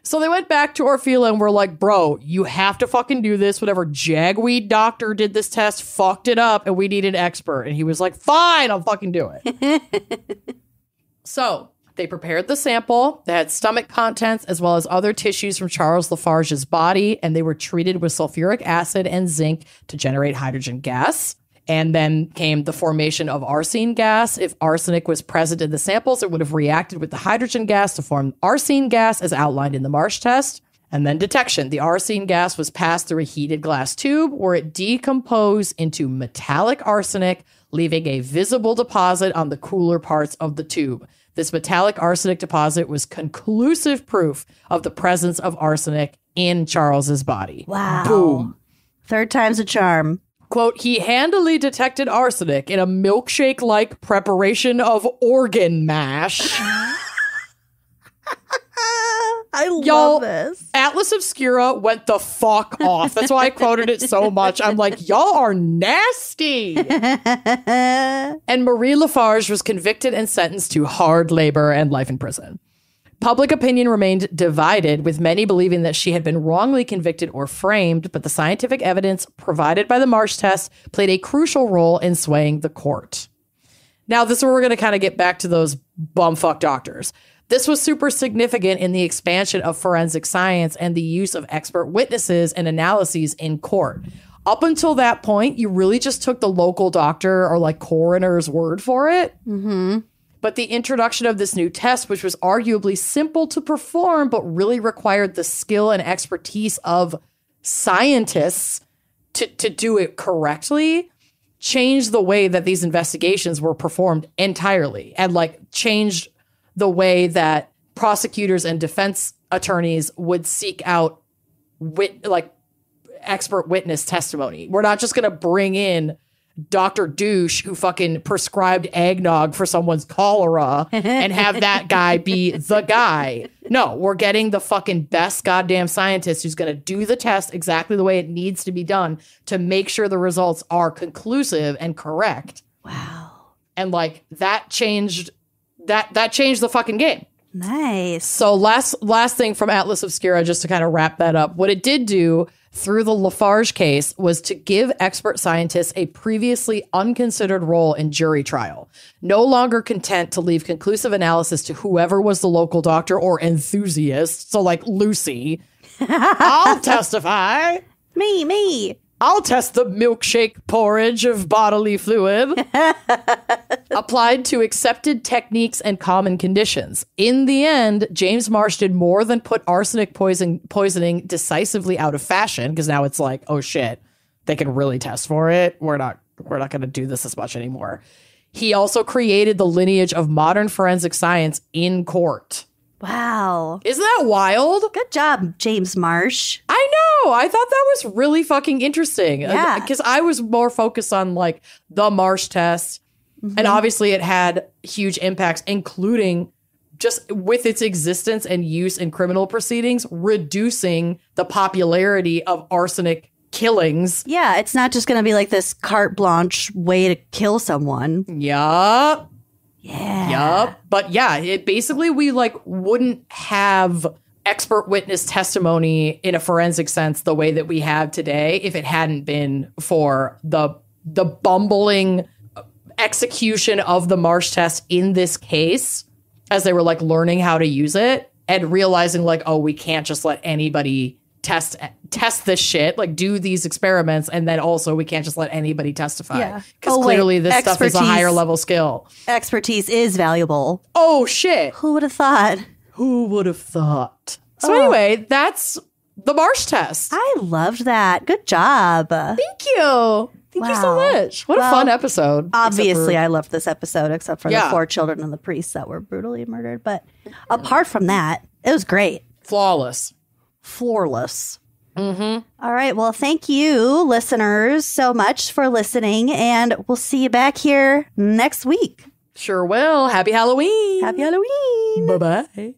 [SPEAKER 2] So they went back to Orfila and were like, bro, you have to fucking do this. Whatever jagweed doctor did this test fucked it up and we need an expert. And he was like, fine, I'll fucking do it. So they prepared the sample. They had stomach contents as well as other tissues from Charles Lafarge's body. And they were treated with sulfuric acid and zinc to generate hydrogen gas. And then came the formation of arsine gas. If arsenic was present in the samples, it would have reacted with the hydrogen gas to form arsine gas as outlined in the Marsh test. And then detection. The arsine gas was passed through a heated glass tube where it decomposed into metallic arsenic, leaving a visible deposit on the cooler parts of the tube. This metallic arsenic deposit was conclusive proof of the presence of arsenic in Charles's body.
[SPEAKER 1] Wow.
[SPEAKER 2] Boom.
[SPEAKER 1] Third time's a charm.
[SPEAKER 2] Quote, he handily detected arsenic in a milkshake-like preparation of organ mash.
[SPEAKER 1] I love this.
[SPEAKER 2] Atlas Obscura went the fuck off. That's why I quoted it so much. I'm like, y'all are nasty. And Marie Lafarge was convicted and sentenced to hard labor and life in prison. Public opinion remained divided, with many believing that she had been wrongly convicted or framed, but the scientific evidence provided by the Marsh test played a crucial role in swaying the court. Now, this is where we're going to kind of get back to those bumfuck doctors. This was super significant in the expansion of forensic science and the use of expert witnesses and analyses in court. Up until that point, you really just took the local doctor or like coroner's word for it.
[SPEAKER 1] Mm-hmm.
[SPEAKER 2] But the introduction of this new test, which was arguably simple to perform, but really required the skill and expertise of scientists to do it correctly, changed the way that these investigations were performed entirely and like changed the way that prosecutors and defense attorneys would seek out expert witness testimony. We're not just going to bring in Dr. Douche who fucking prescribed eggnog for someone's cholera and have that guy be the guy. No, we're getting the fucking best goddamn scientist who's going to do the test exactly the way it needs to be done to make sure the results are conclusive and correct.
[SPEAKER 1] Wow.
[SPEAKER 2] And like that changed the fucking game.
[SPEAKER 1] Nice.
[SPEAKER 2] So last thing from Atlas Obscura, just to kind of wrap that up. What it did do through the Lafarge case was to give expert scientists a previously unconsidered role in jury trial. No longer content to leave conclusive analysis to whoever was the local doctor or enthusiast. So like Lucy, I'll testify.
[SPEAKER 1] Me.
[SPEAKER 2] I'll test the milkshake porridge of bodily fluid. Applied to accepted techniques and common conditions. In the end, James Marsh did more than put arsenic poisoning decisively out of fashion, because now it's like, oh shit, they can really test for it. We're not going to do this as much anymore. He also created the lineage of modern forensic science in court.
[SPEAKER 1] Wow.
[SPEAKER 2] Isn't that wild?
[SPEAKER 1] Good job, James Marsh.
[SPEAKER 2] I know. I thought that was really fucking interesting.
[SPEAKER 1] Yeah.
[SPEAKER 2] Because I was more focused on like the Marsh test. Mm-hmm. And obviously it had huge impacts, including just with its existence and use in criminal proceedings, reducing the popularity of arsenic killings.
[SPEAKER 1] Yeah, it's not just going to be like this carte blanche way to kill someone.
[SPEAKER 2] Yup.
[SPEAKER 1] Yeah.
[SPEAKER 2] Yup. But yeah, it basically we like wouldn't have expert witness testimony in a forensic sense the way that we have today if it hadn't been for the bumbling execution of the Marsh test in this case as they were like learning how to use it and realizing like, oh, we can't just let anybody test this shit, like do these experiments, and then also we can't just let anybody testify because clearly this stuff is a higher level skill.
[SPEAKER 1] Expertise is valuable.
[SPEAKER 2] Oh shit.
[SPEAKER 1] Who would have thought?
[SPEAKER 2] Who would have thought? So anyway, that's the Marsh test.
[SPEAKER 1] I loved that. Good job.
[SPEAKER 2] Thank you. Thank you so much. What a fun episode.
[SPEAKER 1] Obviously, I loved this episode, except for the 4 children and the priests that were brutally murdered. But apart from that, it was great.
[SPEAKER 2] Flawless.
[SPEAKER 1] Flawless. Mm-hmm. All right. Well, thank you, listeners, so much for listening. And we'll see you back here next week.
[SPEAKER 2] Sure will. Happy Halloween.
[SPEAKER 1] Happy Halloween.
[SPEAKER 2] Bye-bye.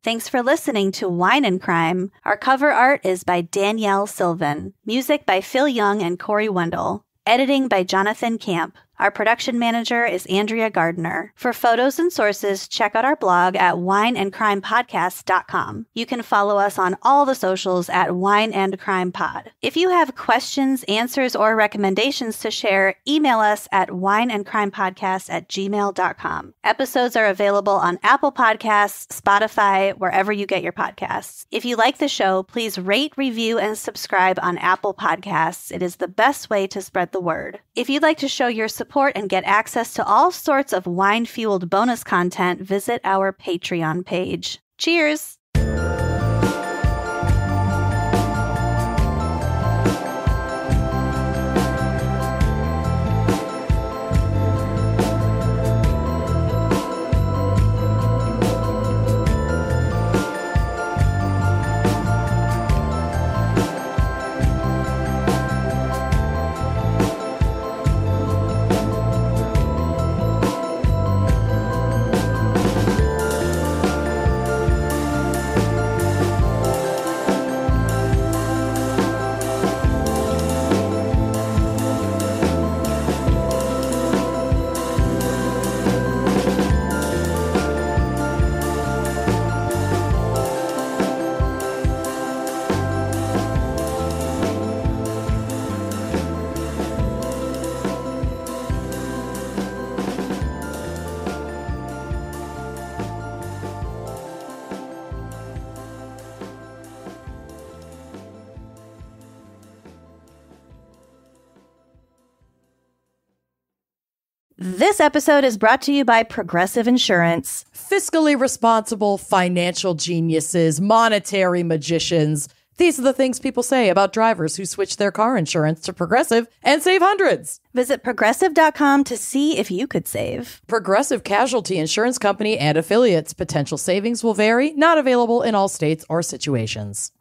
[SPEAKER 1] Thanks for listening to Wine and Crime. Our cover art is by Danielle Sylvan. Music by Phil Young and Corey Wendell. Editing by Jonathan Camp. Our production manager is Andrea Gardner. For photos and sources, check out our blog at wineandcrimepodcast.com. You can follow us on all the socials at Wine and Crime Pod. If you have questions, answers, or recommendations to share, email us at wineandcrimepodcast@gmail.com. Episodes are available on Apple Podcasts, Spotify, wherever you get your podcasts. If you like the show, please rate, review, and subscribe on Apple Podcasts. It is the best way to spread the word. If you'd like to show your support and get access to all sorts of wine-fueled bonus content, visit our Patreon page. Cheers! This episode is brought to you by Progressive Insurance.
[SPEAKER 2] Fiscally responsible financial geniuses, monetary magicians. These are the things people say about drivers who switch their car insurance to Progressive and save hundreds.
[SPEAKER 1] Visit progressive.com to see if you could save.
[SPEAKER 2] Progressive Casualty Insurance Company and affiliates. Potential savings will vary. Not available in all states or situations.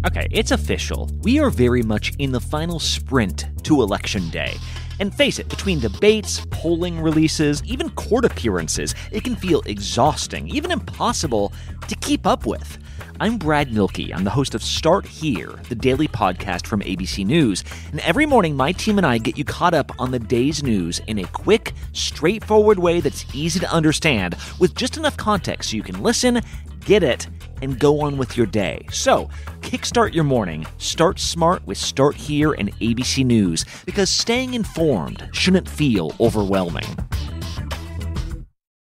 [SPEAKER 5] Okay, it's official. We are very much in the final sprint to Election Day. And face it, between debates, polling releases, even court appearances, it can feel exhausting, even impossible to keep up with. I'm Brad Milkey. I'm the host of Start Here, the daily podcast from ABC News. And every morning, my team and I get you caught up on the day's news in a quick, straightforward way that's easy to understand, with just enough context so you can listen, get it, and go on with your day. So, kickstart your morning. Start smart with Start Here and ABC News, because staying informed shouldn't feel overwhelming.